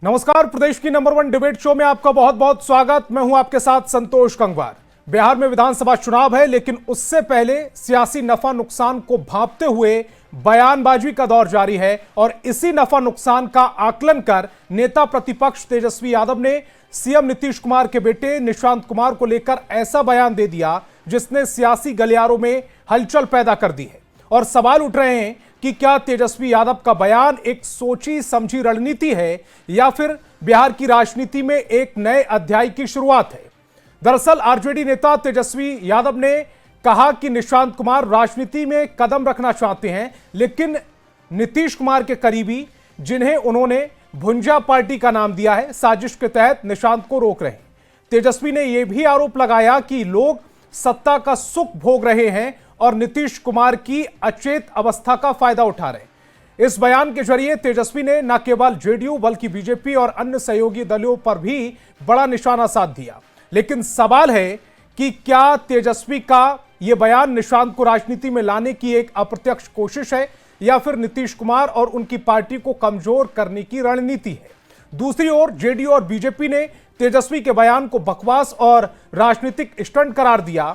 नमस्कार, प्रदेश की number 1 debate show में आपका बहुत बहुत स्वागत। मैं हूं आपके साथ संतोष कंगवार। बिहार में विधानसभा चुनाव है, लेकिन उससे पहले सियासी नफा नुकसान को भांपते हुए बयानबाजी का दौर जारी है और इसी नफा नुकसान का आकलन कर नेता प्रतिपक्ष तेजस्वी यादव ने सीएम नीतीश कुमार के बेटे निशांत कुमार को लेकर ऐसा बयान दे दिया जिसने सियासी गलियारों में हलचल पैदा कर दी है। और सवाल उठ रहे हैं कि क्या तेजस्वी यादव का बयान एक सोची समझी रणनीति है या फिर बिहार की राजनीति में एक नए अध्याय की शुरुआत है। दरअसल आरजेडी नेता तेजस्वी यादव ने कहा कि निशांत कुमार राजनीति में कदम रखना चाहते हैं, लेकिन नीतीश कुमार के करीबी, जिन्हें उन्होंने भुंजा पार्टी का नाम दिया है, साजिश के तहत निशांत को रोक रहे हैं। तेजस्वी ने यह भी आरोप लगाया कि लोग सत्ता का सुख भोग रहे हैं और नीतीश कुमार की अचेत अवस्था का फायदा उठा रहे। इस बयान के जरिए तेजस्वी ने न केवल जेडीयू बल्कि बीजेपी और अन्य सहयोगी दलों पर भी बड़ा निशाना साध दिया। लेकिन सवाल है कि क्या तेजस्वी का यह बयान निशांत को राजनीति में लाने की एक अप्रत्यक्ष कोशिश है या फिर नीतीश कुमार और उनकी पार्टी को कमजोर करने की रणनीति है। दूसरी ओर जेडीयू और बीजेपी ने तेजस्वी के बयान को बकवास और राजनीतिक स्टंट करार दिया।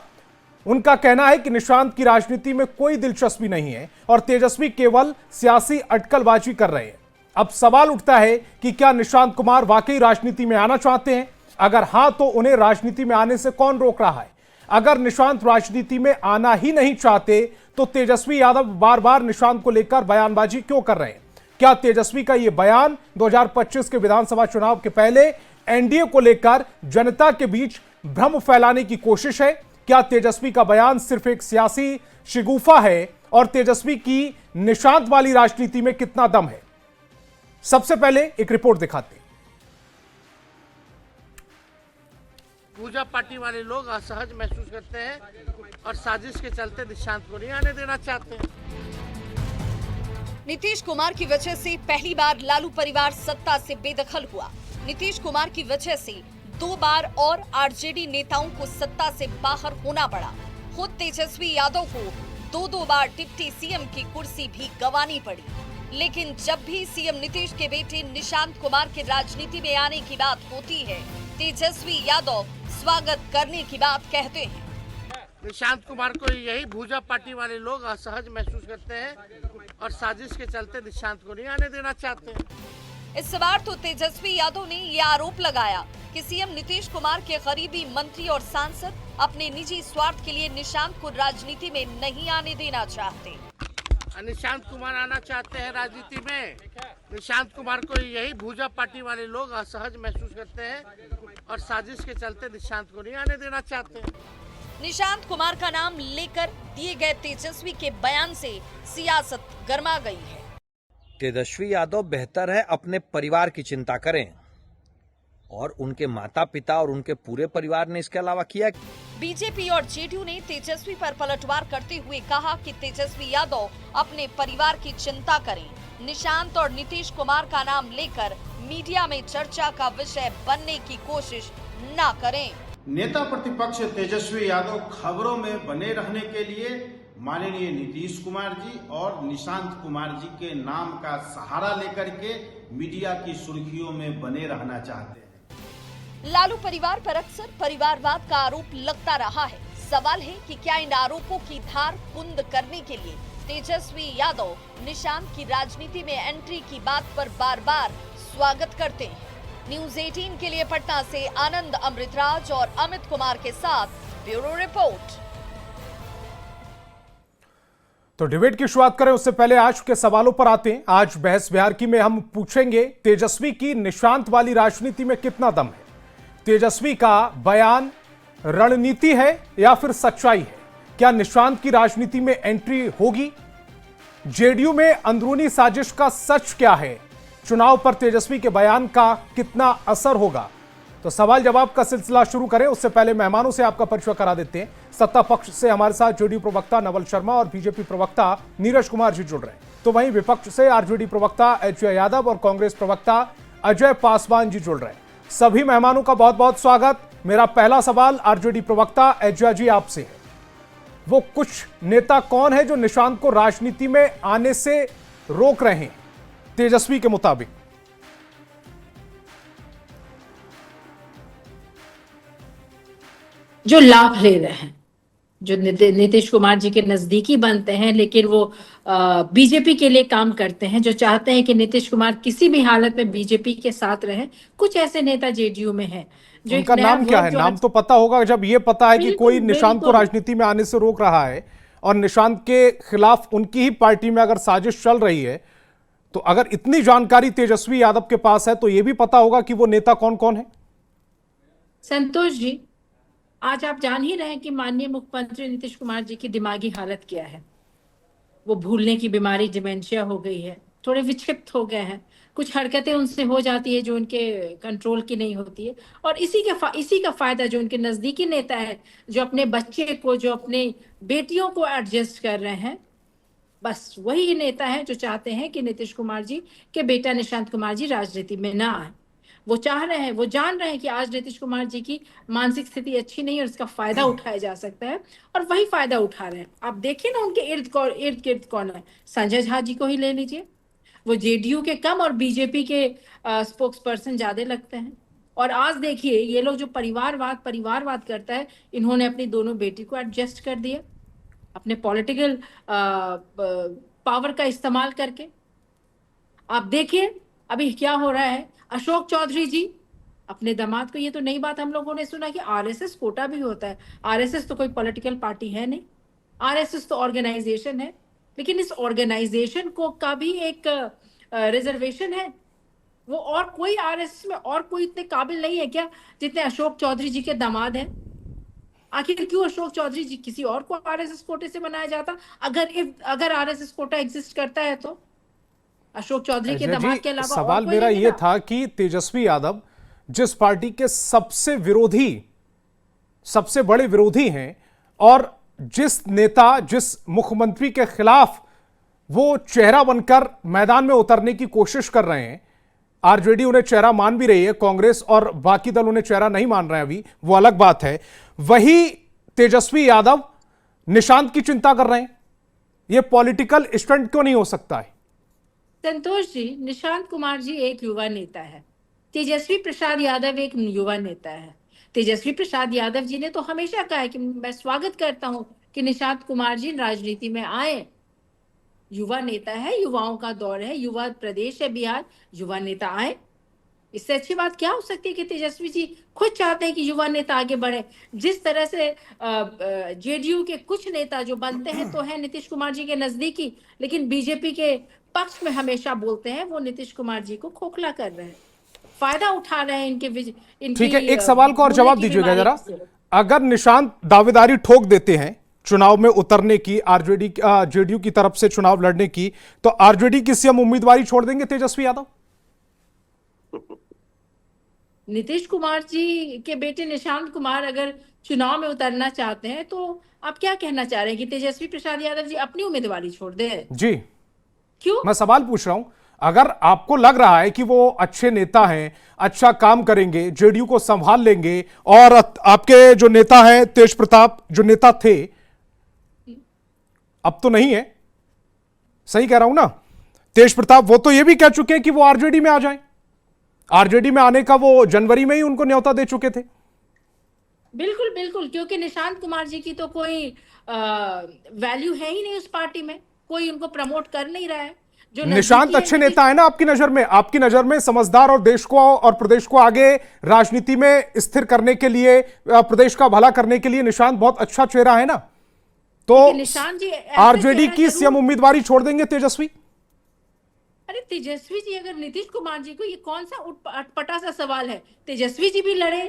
उनका कहना है कि निशांत की राजनीति में कोई दिलचस्पी नहीं है और तेजस्वी केवल सियासी अटकलबाजी कर रहे हैं। अब सवाल उठता है कि क्या निशांत कुमार वाकई राजनीति में आना चाहते हैं? अगर हां, तो उन्हें राजनीति में आने से कौन रोक रहा है? अगर निशांत राजनीति में आना ही नहीं चाहते तो तेजस्वी यादव बार बार निशांत को लेकर बयानबाजी क्यों कर रहे हैं? क्या तेजस्वी का यह बयान 2025 के विधानसभा चुनाव के पहले एनडीए को लेकर जनता के बीच भ्रम फैलाने की कोशिश है? क्या तेजस्वी का बयान सिर्फ एक सियासी शिगुफा है और तेजस्वी की निशांत वाली राजनीति में कितना दम है? सबसे पहले एक रिपोर्ट दिखाते हैं। पूजा पार्टी वाले लोग असहज महसूस करते हैं और साजिश के चलते निशांत को नहीं आने देना चाहते हैं। नीतीश कुमार की वजह से पहली बार लालू परिवार सत्ता से बेदखल हुआ। नीतीश कुमार की वजह से 2 बार और आरजेडी नेताओं को सत्ता से बाहर होना पड़ा। खुद तेजस्वी यादव को 2 बार डिप्टी सीएम की कुर्सी भी गंवानी पड़ी। लेकिन जब भी सीएम नीतीश के बेटे निशांत कुमार के राजनीति में आने की बात होती है, तेजस्वी यादव स्वागत करने की बात कहते हैं। निशांत कुमार को यही भूजा पार्टी वाले लोग असहज महसूस करते हैं और साजिश के चलते निशांत को नहीं आने देना चाहते हैं। इस बार तो तेजस्वी यादव ने यह आरोप लगाया कि सीएम नीतीश कुमार के करीबी मंत्री और सांसद अपने निजी स्वार्थ के लिए निशांत को राजनीति में नहीं आने देना चाहते। निशांत कुमार आना चाहते हैं राजनीति में। निशांत कुमार को यही भूजा पार्टी वाले लोग असहज महसूस करते हैं और साजिश के चलते निशांत को नहीं आने देना चाहते हैं। निशांत कुमार का नाम लेकर दिए गए तेजस्वी के बयान से सियासत गर्मा गई है। तेजस्वी यादव बेहतर है अपने परिवार की चिंता करें और उनके माता पिता और उनके पूरे परिवार ने इसके अलावा किया। बीजेपी और जेडीयू ने तेजस्वी पर पलटवार करते हुए कहा कि तेजस्वी यादव अपने परिवार की चिंता करें। निशांत और नीतीश कुमार का नाम लेकर मीडिया में चर्चा का विषय बनने की कोशिश न करें। नेता प्रतिपक्ष तेजस्वी यादव खबरों में बने रहने के लिए माननीय नीतीश कुमार जी और निशांत कुमार जी के नाम का सहारा लेकर के मीडिया की सुर्खियों में बने रहना चाहते हैं। लालू परिवार पर अक्सर परिवारवाद का आरोप लगता रहा है। सवाल है कि क्या इन आरोपों की धार कुंद करने के लिए तेजस्वी यादव निशांत की राजनीति में एंट्री की बात पर बार बार स्वागत करते हैं। न्यूज़ 18 के लिए पटना से आनंद अमृतराज और अमित कुमार के साथ ब्यूरो रिपोर्ट। तो डिबेट की शुरुआत करें उससे पहले आज के सवालों पर आते हैं। आज बहस बिहार की में हम पूछेंगे तेजस्वी की निशांत वाली राजनीति में कितना दम है। तेजस्वी का बयान रणनीति है या फिर सच्चाई है? क्या निशांत की राजनीति में एंट्री होगी? जेडीयू में अंदरूनी साजिश का सच क्या है? चुनाव पर तेजस्वी के बयान का कितना असर होगा? तो सवाल जवाब का सिलसिला शुरू करें उससे पहले मेहमानों से आपका परिचय करा देते हैं। सत्ता पक्ष से हमारे साथ जेडीयू प्रवक्ता नवल शर्मा और बीजेपी प्रवक्ता नीरज कुमार जी जुड़ रहे हैं, तो वहीं विपक्ष से आरजेडी प्रवक्ता एचजे यादव और कांग्रेस प्रवक्ता अजय पासवान जी जुड़ रहे हैं। सभी मेहमानों का बहुत बहुत स्वागत। मेरा पहला सवाल आरजेडी प्रवक्ता एचजे जी आपसे है। वो कुछ नेता कौन है जो निशांत को राजनीति में आने से रोक रहे हैं तेजस्वी के मुताबिक? जो लाभ ले रहे हैं, जो नीतीश कुमार जी के नजदीकी बनते हैं, लेकिन वो बीजेपी के लिए काम करते हैं, जो चाहते हैं कि नीतीश कुमार किसी भी हालत में बीजेपी के साथ रहे। कुछ ऐसे नेता जेडीयू में हैं जो उनका नाम क्या है? नाम तो पता होगा। जब ये पता है कि कोई निशांत को राजनीति में आने से रोक रहा है और निशांत के खिलाफ उनकी ही पार्टी में अगर साजिश चल रही है, तो अगर इतनी जानकारी तेजस्वी यादव के पास है तो यह भी पता होगा कि वो नेता कौन कौन है। संतोष जी, आज आप जान ही रहे हैं कि माननीय मुख्यमंत्री नीतीश कुमार जी की दिमागी हालत क्या है। वो भूलने की बीमारी, डिमेंशिया हो गई है, थोड़े विक्षिप्त हो गए हैं, कुछ हरकतें उनसे हो जाती है जो उनके कंट्रोल की नहीं होती है। और इसी का फायदा जो उनके नजदीकी नेता है, जो अपने बच्चे को, जो अपने बेटियों को एडजस्ट कर रहे हैं, बस वही नेता है जो चाहते हैं कि नीतीश कुमार जी के बेटा निशांत कुमार जी राजनीति में ना आए। वो चाह रहे हैं, वो जान रहे हैं कि आज नीतीश कुमार जी की मानसिक स्थिति अच्छी नहीं है और इसका फायदा उठाया जा सकता है, और वही फायदा उठा रहे हैं। आप देखिए ना, उनके इर्द गिर्द कौन है? संजय झा जी को ही ले लीजिए, वो जेडीयू के कम और बीजेपी के स्पोक्स पर्सन ज्यादा लगते हैं। और आज देखिए, ये लोग जो परिवारवाद करता है, इन्होंने अपनी दोनों बेटी को एडजस्ट कर दिया अपने पॉलिटिकल पावर का इस्तेमाल करके। आप देखिए अभी क्या हो रहा है। अशोक चौधरी जी अपने दामाद को, ये तो नई बात हम लोगों ने सुना कि आरएसएस कोटा भी होता है। आरएसएस तो कोई पॉलिटिकल पार्टी है नहीं, आरएसएस तो ऑर्गेनाइजेशन है, लेकिन इस ऑर्गेनाइजेशन को का भी एक रिजर्वेशन है। वो और कोई आरएसएस में और कोई इतने काबिल नहीं है क्या जितने अशोक चौधरी जी के दामाद हैं? आखिर क्यों अशोक चौधरी जी, किसी और को आरएसएस कोटे से बनाया जाता? अगर आरएसएस कोटा एग्जिस्ट करता है तो अशोक चौधरी के दामाद के अलावा सवाल मेरा यह था कि तेजस्वी यादव जिस पार्टी के सबसे बड़े विरोधी हैं, और जिस नेता, जिस मुख्यमंत्री के खिलाफ वो चेहरा बनकर मैदान में उतरने की कोशिश कर रहे हैं, आरजेडी उन्हें चेहरा मान भी रही है, कांग्रेस और बाकी दल उन्हें चेहरा नहीं मान रहे हैं अभी, वो अलग बात है, वही तेजस्वी यादव निशांत की चिंता कर रहे हैं। यह पॉलिटिकल स्टंट क्यों नहीं हो सकता है? संतोष जी, निशांत कुमार जी एक युवा नेता है, तेजस्वी प्रसाद यादव एक युवा नेता है। तेजस्वी प्रसाद यादव जी ने तो हमेशा कहा है कि मैं स्वागत करता हूं कि निशांत कुमार जी राजनीति में आए। युवा नेता है, युवाओं का दौर है, युवा प्रदेश है बिहार, युवा नेता आए। इससे अच्छी बात क्या हो सकती है कि तेजस्वी जी खुद चाहते हैं कि युवा नेता आगे बढ़े। जिस तरह से जेडीयू के कुछ नेता जो बनते हैं तो है नीतीश कुमार जी के नजदीकी, लेकिन बीजेपी के पक्ष में हमेशा बोलते हैं, वो नीतीश कुमार जी को खोखला कर रहे हैं, फायदा उठा रहे हैं इनके। ठीक है, एक सवाल को और जवाब दीजिएगा जरा। अगर निशांत दावेदारी ठोक देते हैं चुनाव में उतरने की, आरजेडी जेडीयू की तरफ से चुनाव लड़ने की, तो आरजेडी की सीएम उम्मीदवारी छोड़ देंगे तेजस्वी यादव? नीतीश कुमार जी के बेटे निशांत कुमार अगर चुनाव में उतरना चाहते हैं तो आप क्या कहना चाह रहे हैं कि तेजस्वी प्रसाद यादव जी अपनी उम्मीदवारी छोड़ दें? जी, क्यों? मैं सवाल पूछ रहा हूं। अगर आपको लग रहा है कि वो अच्छे नेता हैं, अच्छा काम करेंगे, जेडीयू को संभाल लेंगे, और आपके जो नेता हैं तेज प्रताप, जो नेता थे, अब तो नहीं है, सही कह रहा हूं ना? तेज प्रताप वो तो ये भी कह चुके हैं कि वो आरजेडी में आ जाएं। आरजेडी में आने का वो जनवरी में ही उनको न्योता दे चुके थे। बिल्कुल बिल्कुल, क्योंकि निशांत कुमार जी की तो कोई वैल्यू है ही नहीं उस पार्टी में, कोई उनको प्रमोट कर नहीं रहा है। जो निशांत अच्छे नेता है ना आपकी नजर में? आपकी नजर में समझदार और देश को और प्रदेश को आगे राजनीति में स्थिर करने के लिए, प्रदेश का भला करने के लिए निशांत बहुत अच्छा चेहरा है ना? तो निशांत जी आरजेडी की सीएम उम्मीदवारी छोड़ देंगे तेजस्वी? अरे तेजस्वी जी, अगर नीतीश कुमार जी को, ये कौन सा अटपटा सा सवाल है? तेजस्वी जी भी लड़े,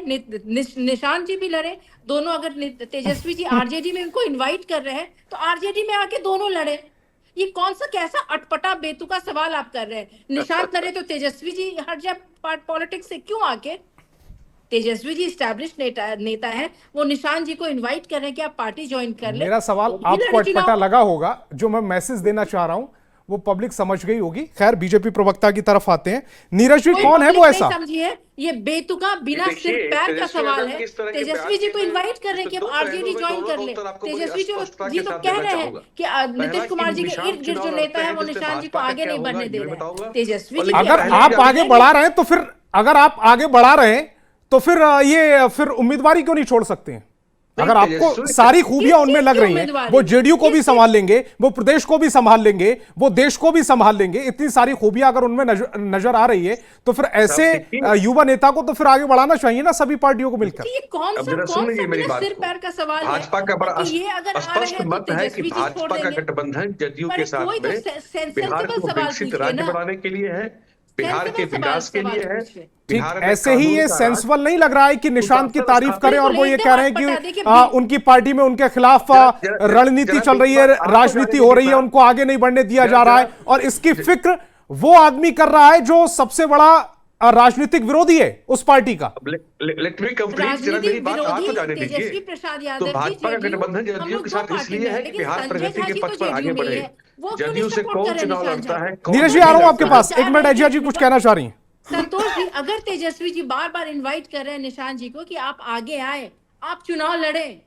निशांत जी भी लड़े, दोनों अगर तेजस्वी जी आरजेडी में उनको इनवाइट कर रहे हैं तो आरजेडी में आके दोनों लड़े। ये कौन सा कैसा अटपटा बेतुका सवाल आप कर रहे हैं? निशांत लड़े तो तेजस्वी जी हट जाए पॉलिटिक्स से, क्यों आके? तेजस्वी जी स्टैब्लिश नेता है, वो निशांत जी को इनवाइट कर रहे हैं कि आप पार्टी ज्वाइन कर ले। मेरा सवाल आपको अटपटा लगा होगा, जो मैं मैसेज देना चाह रहा हूं वो पब्लिक समझ गई होगी। खैर, बीजेपी प्रवक्ता की तरफ आते हैं। नीरज जी, कौन है वो ऐसा? समझिए, ये बेतुका बिना सिर पैर का सवाल है। तेजस्वी जी को इनवाइट कर रहे हैं कि आप आरजेडी ज्वाइन कर ले। तेजस्वी जी तो कह रहे हैं कि नीतीश कुमार जी के इर्द गिर्द जो नेता है वो निशांत जी को आगे नहीं बढ़ने दे रहे। तेजस्वी जी अगर आप आगे बढ़ा रहे हैं तो फिर, अगर आप आगे बढ़ा रहे हैं तो फिर ये उम्मीदवारी क्यों नहीं छोड़ सकते हैं? अगर आपको सारी खूबियां उनमें लग रही हैं, वो जेडीयू को भी संभाल लेंगे, वो प्रदेश को भी संभाल लेंगे, वो देश को भी संभाल लेंगे, इतनी सारी खूबियां अगर उनमें नजर आ रही है, तो फिर ऐसे युवा नेता को तो फिर आगे बढ़ाना चाहिए ना सभी पार्टियों को मिलकर। ये कौन सा सिर पैर का सवाल है? भाजपा का बड़ा ये अगर स्पष्ट मत है कि भाजपा का गठबंधन जदयू के साथ में बिहार को विकसित राज्य बनाने के लिए है, बिहार के विकास के लिए है। ठीक, ऐसे ही ये सेंसिबल नहीं लग रहा है कि निशांत की तारीफ करें और वो ये कह रहे हैं कि उनकी पार्टी में उनके खिलाफ रणनीति चल रही है, राजनीति हो रही है, उनको आगे नहीं बढ़ने दिया जा रहा है, और इसकी फिक्र वो आदमी कर रहा है जो सबसे बड़ा राजनीतिक विरोधी है उस पार्टी का। लेट मी कंप्लीट, जरा मेरी बात आप तो जाने दीजिए। तो भाजपा का गठबंधन जदयू के साथ इसलिए है कि बिहार प्रगति के पथ पर आगे बढ़े। जदयू से कौन चुनाव लड़ता है? नीरज जी, आ रहा हूं आपके पास, एक मिनट। एजिया जी कुछ कहना चाह रही हैं? संतोष जी, अगर तेजस्वी जी बार बार इनवाइट कर रहे हैं निशांत जी को कि आप आगे आए, आप चुनाव लड़ें,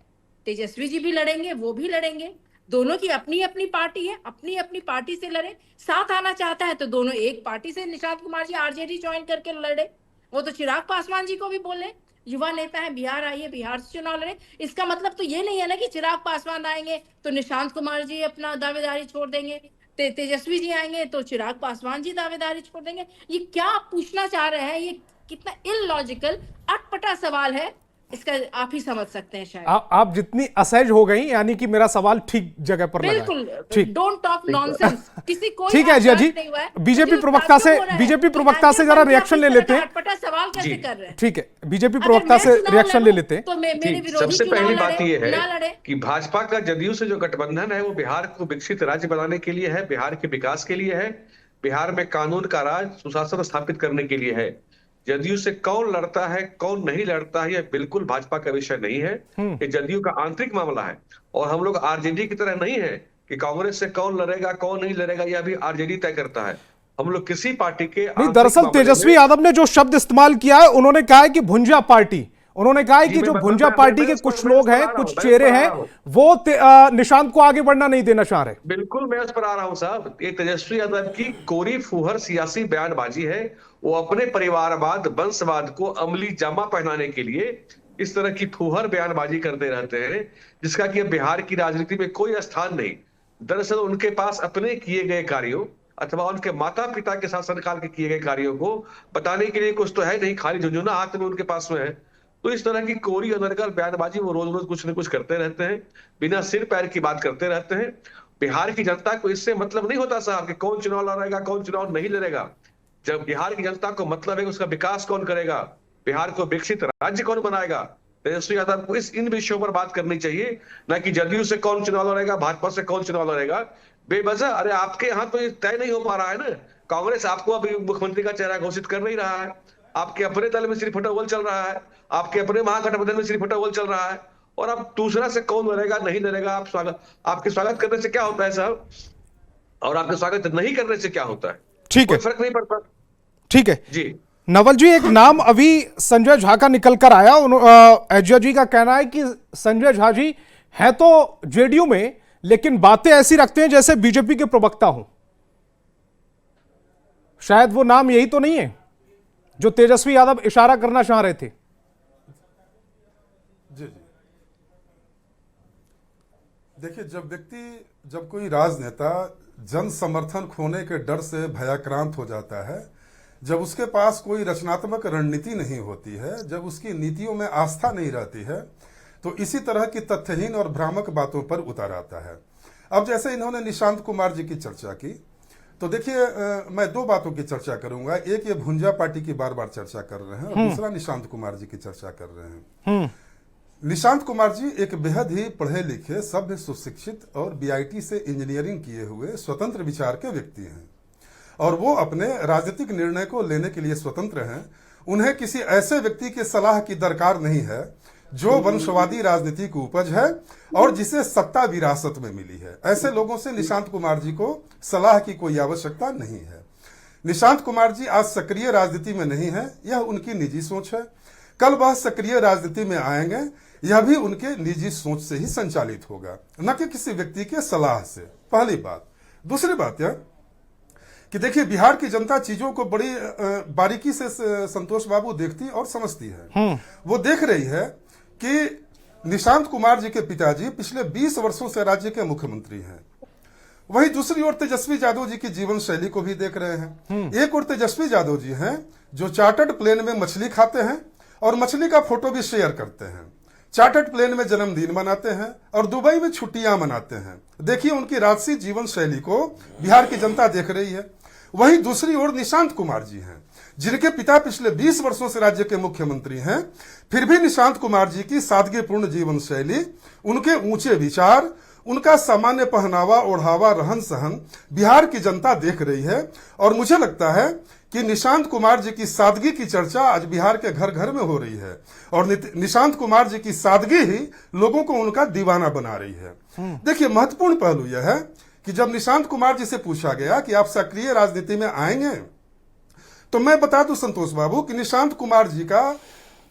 तेजस्वी जी भी लड़ेंगे, वो भी लड़ेंगे, दोनों की अपनी अपनी पार्टी है, अपनी अपनी पार्टी से लड़े। साथ आना चाहता है तो दोनों एक पार्टी से, निशांत कुमार जी आरजेडी ज्वाइन करके लड़े, वो तो चिराग पासवान जी को भी बोले युवा नेता है, बिहार आइए, बिहार से चुनाव लड़े। इसका मतलब तो ये नहीं है ना कि चिराग पासवान आएंगे तो निशांत कुमार जी अपना दावेदारी छोड़ देंगे, तेजस्वी जी आएंगे तो चिराग पासवान जी दावेदारी छोड़ देंगे। ये क्या आप पूछना चाह रहे हैं? ये कितना इलॉजिकल, अटपटा सवाल है, इसका आप ही समझ सकते हैं शायद। आप जितनी असहज हो गई, यानी कि मेरा सवाल ठीक जगह पर लगा। बिल्कुल, डोंट टॉक नॉनसेंस। किसी कोई ठीक है जी। बीजेपी प्रवक्ता से जरा रिएक्शन ले लेते हैं। अटपटा सवाल कैसे कर रहे हैं? ठीक है, बीजेपी प्रवक्ता से रिएक्शन ले लेते हैं। तो मेरे विरोधी सबसे पहली बात यह ना है लड़े। कि भाजपा का जदयू से जो गठबंधन है वो बिहार को विकसित राज्य बनाने के लिए है, बिहार के विकास के लिए है, बिहार में कानून का राज सुशासन स्थापित करने के लिए है। जदयू से कौन लड़ता है, कौन नहीं लड़ता है, यह बिल्कुल भाजपा का विषय नहीं है। ये जदयू का आंतरिक मामला है, और हम लोग आरजेडी की तरह नहीं है कि कांग्रेस से कौन लड़ेगा कौन नहीं लड़ेगा, यह भी आरजेडी तय करता है। हम लोग किसी पार्टी के नहीं, दरअसल तेजस्वी यादव ने जो शब्द इस्तेमाल किया है, उन्होंने कहा है कि भुंजा पार्टी, उन्होंने कहा है कि जो भुंजा पार्टी के कुछ लोग हैं, कुछ चेहरे हैं, वो निशांत को आगे बढ़ना नहीं देना चाह रहे। बिल्कुल, मैं उस पर आ रहा हूं साहब। ये तेजस्वी यादव की कोरी फुहर सियासी बयानबाजी है। वो अपने परिवारवाद, वंशवाद को अमली जामा पहनाने के लिए इस तरह की फुहर बयानबाजी करते रहते हैं, जिसका कि बिहार की राजनीति में कोई स्थान नहीं। दरअसल उनके पास अपने किए गए कार्यों अथवा उनके माता पिता के शासनकाल के किए गए कार्यों को बताने के लिए कुछ तो है नहीं, खाली झुंझुना हाथ में उनके पास में है। तो इस तरह की कोरी अनर्गल बयानबाजी वो रोज रोज कुछ न कुछ करते रहते हैं, बिना सिर पैर की बात करते रहते हैं। बिहार की जनता को इससे मतलब नहीं होता साहब कि कौन चुनाव लड़ेगा कौन चुनाव नहीं लड़ेगा। जब बिहार की जनता को मतलब है उसका विकास कौन करेगा, बिहार को विकसित राज्य कौन बनाएगा, तेजस्वी यादव को इन विषयों पर बात करनी चाहिए, ना कि जदयू से कौन चुनाव लड़ेगा, भाजपा से कौन चुनाव लड़ेगा। बेवजह, अरे आपके यहाँ तो ये तय नहीं हो पा रहा है ना। कांग्रेस आपको अभी मुख्यमंत्री का चेहरा घोषित कर नहीं रहा है, आपके अपने दल में सिर्फ हटोल चल रहा है, आपके अपने महागठबंधन में सिर्फ हटोल चल रहा है, और अब दूसरा से कौन लड़ेगा नहीं लड़ेगा। आपके स्वागत करने से क्या होता है साहब, और आपके स्वागत नहीं करने से क्या होता है? ठीक है, फर्क नहीं पड़ता। ठीक है जी नवल जी, एक नाम अभी संजय झा का निकल कर आया। एजिया जी का कहना है कि संजय झा जी है तो जेडीयू में, लेकिन बातें ऐसी रखते हैं जैसे बीजेपी के प्रवक्ता हों। शायद वो नाम यही तो नहीं है जो तेजस्वी यादव इशारा करना चाह रहे थे। जी देखिए, जब कोई राजनेता जन समर्थन खोने के डर से भयाक्रांत हो जाता है, जब उसके पास कोई रचनात्मक रणनीति नहीं होती है, जब उसकी नीतियों में आस्था नहीं रहती है, तो इसी तरह की तथ्यहीन और भ्रामक बातों पर उतर आता है। अब जैसे इन्होंने निशांत कुमार जी की चर्चा की, तो देखिए मैं दो बातों की चर्चा करूंगा। एक, ये भुंजा पार्टी की बार बार चर्चा कर रहे हैं, और दूसरा निशांत कुमार जी की चर्चा कर रहे हैं। निशांत कुमार जी एक बेहद ही पढ़े लिखे, सभ्य, सुशिक्षित और बीआईटी से इंजीनियरिंग किए हुए स्वतंत्र विचार के व्यक्ति हैं, और वो अपने राजनीतिक निर्णय को लेने के लिए स्वतंत्र हैं। उन्हें किसी ऐसे व्यक्ति की सलाह की दरकार नहीं है जो वंशवादी राजनीति की उपज है और जिसे सत्ता विरासत में मिली है। ऐसे लोगों से निशांत कुमार जी को सलाह की कोई आवश्यकता नहीं है। निशांत कुमार जी आज सक्रिय राजनीति में नहीं है, यह उनकी निजी सोच है। कल वह सक्रिय राजनीति में आएंगे, यह भी उनके निजी सोच से ही संचालित होगा, न कि किसी व्यक्ति के सलाह से। पहली बात। दूसरी बात यह कि देखिए, बिहार की जनता चीजों को बड़ी बारीकी से संतोष बाबू देखती और समझती है। वो देख रही है कि निशांत कुमार जी के पिताजी पिछले 20 वर्षों से राज्य के मुख्यमंत्री हैं। वहीं दूसरी ओर तेजस्वी यादव जी की जीवन शैली को भी देख रहे हैं। एक ओर तेजस्वी यादव जी हैं जो चार्टर्ड प्लेन में मछली खाते हैं और मछली का फोटो भी शेयर करते हैं, चार्टर्ड प्लेन में जन्मदिन मनाते हैं और दुबई में छुट्टियां मनाते हैं। देखिए उनकी राजसी जीवन शैली को बिहार की जनता देख रही है। वहीं दूसरी ओर निशांत कुमार जी हैं जिनके पिता पिछले 20 वर्षों से राज्य के मुख्यमंत्री हैं, फिर भी निशांत कुमार जी की सादगीपूर्ण जीवन शैली, उनके ऊंचे विचार, उनका सामान्य पहनावा ओढ़ावा रहन सहन बिहार की जनता देख रही है। और मुझे लगता है कि निशांत कुमार जी की सादगी की चर्चा आज बिहार के घर घर में हो रही है और निशांत कुमार जी की सादगी ही लोगों को उनका दीवाना बना रही है। देखिए महत्वपूर्ण पहलू यह है कि जब निशांत कुमार जी से पूछा गया कि आप सक्रिय राजनीति में आएंगे, तो मैं बता दूं संतोष बाबू कि निशांत कुमार जी का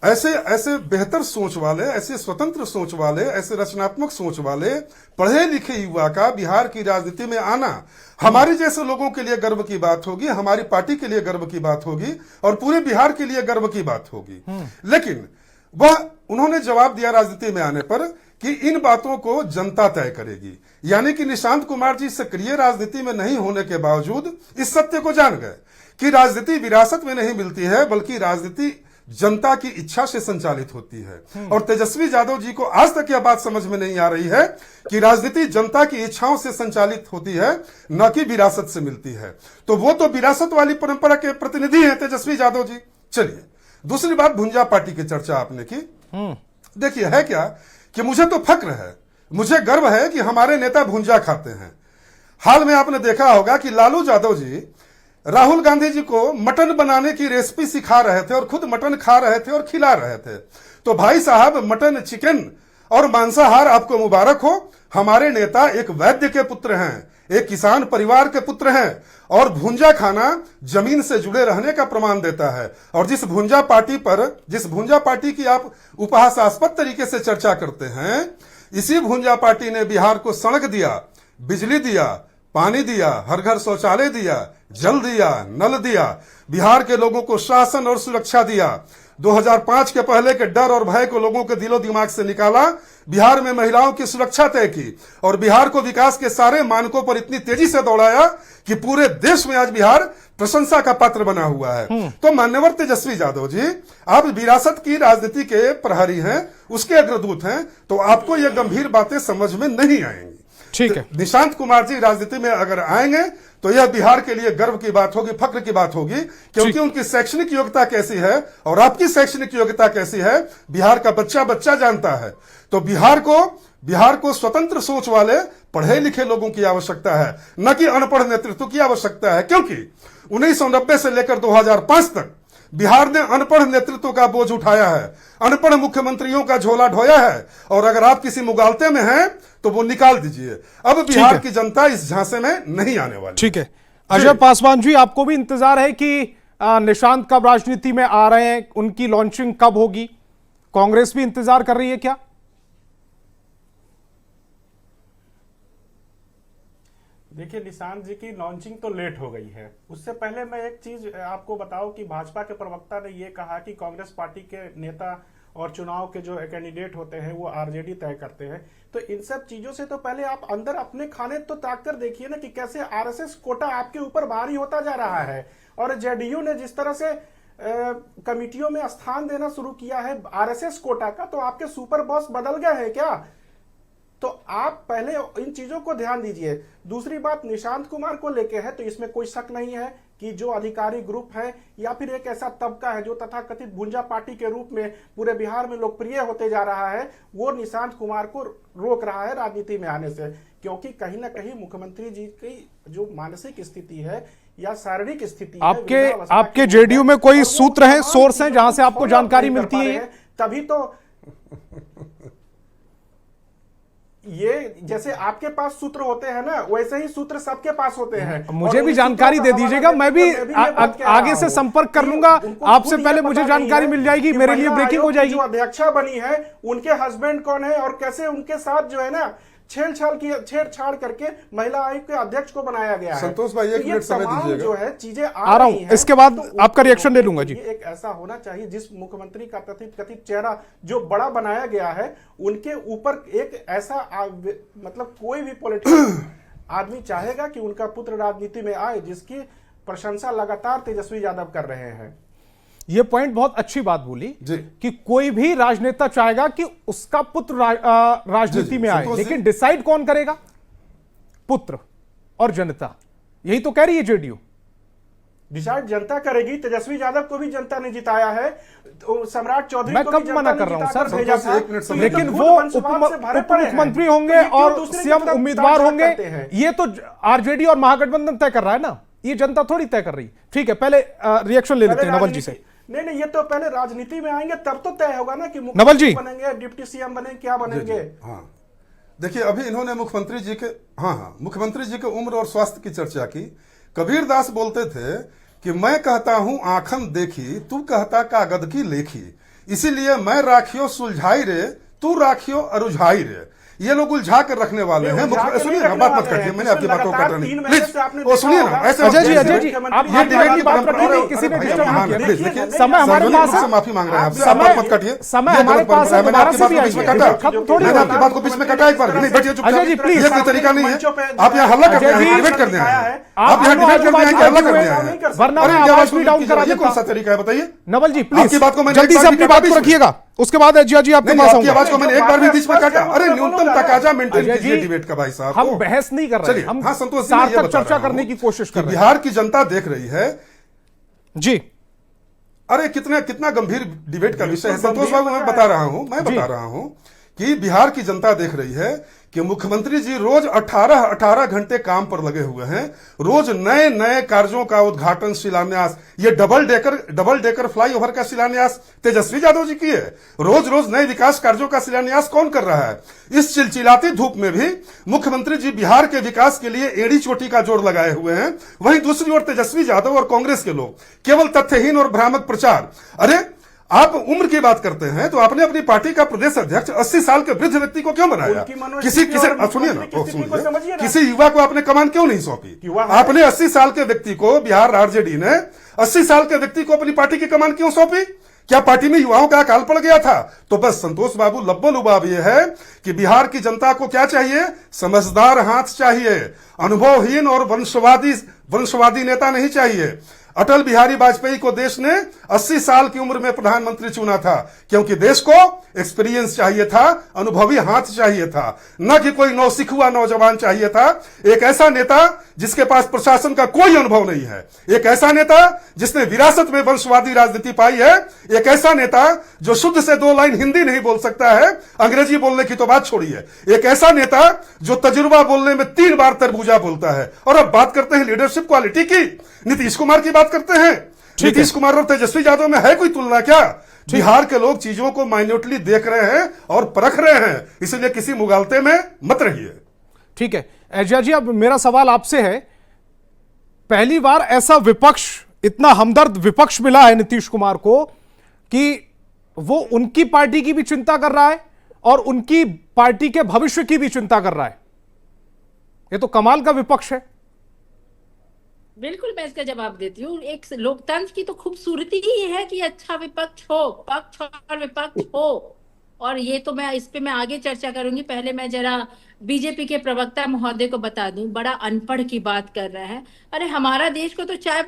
ऐसे बेहतर सोच वाले, ऐसे स्वतंत्र सोच वाले, ऐसे रचनात्मक सोच वाले पढ़े लिखे युवा का बिहार की राजनीति में आना हमारे जैसे लोगों के लिए गर्व की बात होगी, हमारी पार्टी के लिए गर्व की बात होगी और पूरे बिहार के लिए गर्व की बात होगी। लेकिन उन्होंने जवाब दिया राजनीति में आने पर कि इन बातों को जनता तय करेगी। यानी कि निशांत कुमार जी सक्रिय राजनीति में नहीं होने के बावजूद इस सत्य को जान गए कि राजनीति विरासत में नहीं मिलती है, बल्कि राजनीति जनता की इच्छा से संचालित होती है। और तेजस्वी यादव जी को आज तक यह बात समझ में नहीं आ रही है कि राजनीति जनता की इच्छाओं से संचालित होती है, न कि विरासत से मिलती है। तो वो तो विरासत वाली परंपरा के प्रतिनिधि हैं तेजस्वी यादव जी। चलिए दूसरी बात, भुंजा पार्टी की चर्चा आपने की। देखिए है क्या कि मुझे तो फक्र है, मुझे गर्व है कि हमारे नेता भुंजा खाते हैं। हाल में आपने देखा होगा कि लालू यादव जी राहुल गांधी जी को मटन बनाने की रेसिपी सिखा रहे थे और खुद मटन खा रहे थे और खिला रहे थे। तो भाई साहब, मटन, चिकन और मांसाहार आपको मुबारक हो। हमारे नेता एक वैद्य के पुत्र हैं, एक किसान परिवार के पुत्र हैं और भुंजा खाना जमीन से जुड़े रहने का प्रमाण देता है। और जिस भुंजा पार्टी की आप उपहासास्पद तरीके से चर्चा करते हैं, इसी भुंजा पार्टी ने बिहार को सड़क दिया, बिजली दिया, पानी दिया, हर घर शौचालय दिया, जल दिया, नल दिया, बिहार के लोगों को शासन और सुरक्षा दिया। 2005 के पहले के डर और भय को लोगों के दिलो दिमाग से निकाला, बिहार में महिलाओं की सुरक्षा तय की और बिहार को विकास के सारे मानकों पर इतनी तेजी से दौड़ाया कि पूरे देश में आज बिहार प्रशंसा का पात्र बना हुआ है। तो मान्यवर तेजस्वी यादव जी, आप विरासत की राजनीति के प्रहरी हैं, उसके अग्रदूत हैं, तो आपको यह गंभीर बातें समझ में नहीं आएंगी। ठीक है। निशांत कुमार जी राजनीति में अगर आएंगे तो यह बिहार के लिए गर्व की बात होगी, फक्र की बात होगी, क्योंकि उनकी शैक्षणिक योग्यता कैसी है और आपकी शैक्षणिक योग्यता कैसी है बिहार का बच्चा बच्चा जानता है। तो बिहार को स्वतंत्र सोच वाले पढ़े लिखे लोगों की आवश्यकता है, न कि अनपढ़ नेतृत्व की आवश्यकता है। क्योंकि 1990 से लेकर 2005 तक बिहार ने अनपढ़ नेतृत्व का बोझ उठाया है, अनपढ़ मुख्यमंत्रियों का झोला ढोया है। और अगर आप किसी मुगालते में हैं तो वो निकाल दीजिए। अब बिहार की जनता इस झांसे में नहीं आने वाली। ठीक है। अजय पासवान जी, आपको भी इंतजार है कि निशांत कब राजनीति में आ रहे हैं, उनकी लॉन्चिंग कब होगी? कांग्रेस भी इंतजार कर रही है क्या? देखिए, निशांत जी की लॉन्चिंग तो लेट हो गई है। उससे पहले मैं एक चीज आपको बताऊं कि भाजपा के प्रवक्ता ने यह कहा कि कांग्रेस पार्टी के नेता और चुनाव के जो कैंडिडेट होते हैं वो आरजेडी तय करते हैं। तो इन सब चीजों से तो पहले आप अंदर अपने खाने तो ताक कर देखिए ना कि कैसे आरएसएस कोटा आपके ऊपर भारी होता जा रहा है। और जेडीयू ने जिस तरह से कमिटियों में स्थान देना शुरू किया है आरएसएस कोटा का, तो आपके सुपर बॉस बदल गए हैं क्या? तो आप पहले इन चीजों को ध्यान दीजिए। दूसरी बात निशांत कुमार को लेके है, तो इसमें कोई शक नहीं है कि जो अधिकारी ग्रुप है या फिर एक ऐसा तबका है जो तथाकथित भुंजा पार्टी के रूप में पूरे बिहार में लोकप्रिय होते जा रहा है, वो निशांत कुमार को रोक रहा है राजनीति में आने से। क्योंकि कहीं ना कहीं मुख्यमंत्री जी की जो मानसिक स्थिति है या शारीरिक स्थिति आपके जेडीयू में कोई सूत्र है, सोर्स है जहां से आपको जानकारी मिलती है? तभी तो ये जैसे आपके पास सूत्र होते हैं ना, वैसे ही सूत्र सबके पास होते हैं। मुझे भी जानकारी दे दीजिएगा, मैं भी आगे से संपर्क कर लूंगा आपसे, पहले मुझे जानकारी मिल जाएगी, मेरे लिए ब्रेकिंग हो जाएगी। जो अध्यक्षा बनी है उनके हस्बैंड कौन है और कैसे उनके साथ जो है ना छेड़छाड़ करके महिला आयोग के अध्यक्ष को बनाया गया है। संतोष भाई, एक तो ये मिनट समय तमाम दीजिएगा। जो है चीजें आ रहा हूं, रही हैं, इसके बाद तो आपका रिएक्शन ले लूंगा जी। एक ऐसा होना चाहिए जिस मुख्यमंत्री का कथित चेहरा जो बड़ा बनाया गया है, उनके ऊपर एक ऐसा मतलब कोई भी पॉलिटिशियन आदमी चाहेगा कि उनका पुत्र राजनीति में आए, जिसकी प्रशंसा लगातार तेजस्वी यादव कर रहे हैं। ये पॉइंट बहुत अच्छी बात बोली जी। कि कोई भी राजनेता चाहेगा कि उसका पुत्र राजनीति में आए, संतोष जी। लेकिन डिसाइड कौन करेगा? पुत्र और जनता। यही तो कह रही है जेडीयू। डिसाइड जनता करेगी। तेजस्वी यादव को भी जनता ने जिताया है, तो सम्राट चौधरी मैं को कब भी जनता मना ने कर रहा हूं जिताकर सर? भेजा था। एक मिनट तो समय ये लेकिन तो वो खुद वंशवाद से भरे उप पड़े हैं। मुख्यमंत्री होंगे तो ये क्यों और दूसरे की सीएम तरफ उम्मीदवार ताक होंगे, करते हैं? ये तो आरजेडी और महागठबंधन तय कर रहा है ना, ये जनता थोड़ी तय कर रही। ठीक है, पहले रिएक्शन ले लेते हैं नवल जी से। नहीं, ये तो पहले राजनीति में आएंगे तब तो तय होगा ना कि नवल जी बनेंगे, डिप्टी सीएम बनेंगे, क्या बनेंगे। हाँ, देखिए अभी इन्होंने मुख्यमंत्री जी के उम्र और स्वास्थ्य की चर्चा की। कबीरदास बोलते थे कि मैं कहता हूं आंखन देखी, तू कहता कागद की लेखी, इसीलिए मैं राखियो सुलझाई रे, तू राखियो अरुझाई रे। ये लोग उलझा कर रखने वाले हैं। सुनिए ना, बात मत करिए, मैंने आपकी बात को काट रही, प्लीज वो सुनिए ना। ऐसे अजय जी आप ये डिबेट की बात परंपरा रखिए, है। किसी ने भैया, डिस्टर्ब हाँ, नहीं प्लीज किया। देखिए, समय हमारे पास है, माफी मांग रहे हैं आपसे, समय- आप मत काटिए। समय ये हमारे गलत पास है, परंपरा है, मैंने दोबारा आपकी से बात भी को बीच में आइए। काटा, खत्म थोड़ी मैंने होगा। आपकी बात को बीच में काटा एक बार भी नहीं, बैठिए चुपचाप। अजय जी, प्लीज। ये कोई तरीका नहीं है, आप यहाँ हल्ला करने अजय जी, आए, डिबेट करने आए हैं। आप आप यहाँ दोनों डिबेट करने आए हैं, हल्ला करने आए नहीं हैं। कर सकते। वरना अरे मैं ये आवाज आवाज भी डाउन करा ये कौन सा देता। तरीका है बताइए? नवल जी प्लीज आपकी बात को मैंने जल्दी एक से बार अपनी भी बात बीच को में- रखिएगा, उसके बाद एजिया जी आपके नहीं, पास आपकी आऊंगा। आवाज को मैंने एक बार भी बीच में काटा। अरे न्यूनतम तकाजा मेंटेन अजय कीजिए जी, डिबेट का भाई साहब। हम ओ, बहस नहीं कर रहे चलिए, हैं, हम हाँ संतोष जी, मैं ये सार्थक बता चर्चा रहा करने हूं की कोशिश कर कि रहे हैं। बिहार की जनता देख रही है। जी अरे कितना गंभीर डिबेट का विषय है बिल्कुल संतोष बाबू, मैं गंभीर बता रहा हूं जी। कि बिहार की जनता देख रही है कि मुख्यमंत्री जी रोज 18 घंटे काम पर लगे हुए हैं, रोज नए नए कार्यों का उद्घाटन, शिलान्यास। ये डबल डेकर फ्लाईओवर का शिलान्यास तेजस्वी यादव जी की है। रोज रोज नए विकास कार्यों का शिलान्यास कौन कर रहा है? इस चिलचिलाती धूप में भी मुख्यमंत्री जी बिहार के विकास के लिए एड़ी चोटी का जोर लगाए हुए हैं। वहीं दूसरी ओर तेजस्वी यादव और कांग्रेस के लोग केवल तथ्यहीन और भ्रामक प्रचार। अरे आप उम्र की बात करते हैं तो आपने अपनी पार्टी का प्रदेश अध्यक्ष 80 साल के वृद्ध व्यक्ति को क्यों बनाया? उनकी मनोस्थिति और सुनिए मुख्यमंत्री की स्थिति को समझिए ना, ना। किसी युवा को आपने कमान क्यों नहीं सौंपी? युवा है। आपने 80 साल के व्यक्ति को, बिहार आरजेडी ने 80 साल के व्यक्ति को अपनी पार्टी की कमान क्यों सौंपी? क्या पार्टी में युवाओं का अकाल पड़ गया था? तो बस संतोष बाबू, लब्बो लुबाब ये है कि बिहार की जनता को क्या चाहिए? समझदार हाथ चाहिए, अनुभवहीन और वंशवादी नेता नहीं चाहिए। अटल बिहारी वाजपेयी को देश ने 80 साल की उम्र में प्रधानमंत्री चुना था, क्योंकि देश को एक्सपीरियंस चाहिए था, अनुभवी हाथ चाहिए था, न कि कोई नौसिखुआ नौजवान चाहिए था। एक ऐसा नेता जिसके पास प्रशासन का कोई अनुभव नहीं है, एक ऐसा नेता जिसने विरासत में वंशवादी राजनीति पाई है, एक ऐसा नेता जो शुद्ध से 2 लाइन हिंदी नहीं बोल सकता है, अंग्रेजी बोलने की तो बात छोड़िए, एक ऐसा नेता जो तजुर्बा बोलने में 3 बार तरबूजा बोलता है। और अब बात करते हैं लीडरशिप क्वालिटी की, नीतीश कुमार की बात करते हैं। नीतीश कुमार और तेजस्वी यादव में है कोई तुलना क्या? बिहार के लोग चीजों को माइन्यूटली देख रहे हैं और परख रहे हैं, इसलिए किसी मुगालते में मत रहिए। ठीक है एजिया जी, अब मेरा सवाल आपसे है, पहली बार ऐसा विपक्ष, इतना हमदर्द विपक्ष मिला है नीतीश कुमार को कि वो उनकी पार्टी की भी चिंता कर रहा है और उनकी पार्टी के भविष्य की भी चिंता कर रहा है। ये तो कमाल का विपक्ष है। बिल्कुल, मैं इसका जवाब देती हूँ। एक लोकतंत्र की तो खूबसूरती ही है कि अच्छा विपक्ष हो, पक्ष और विपक्ष हो। और ये तो मैं इस पे मैं आगे चर्चा करूंगी। पहले मैं जरा बीजेपी के प्रवक्ता महोदय को बता दूं, बड़ा अनपढ़ की बात कर रहा है। अरे हमारा देश को तो चाय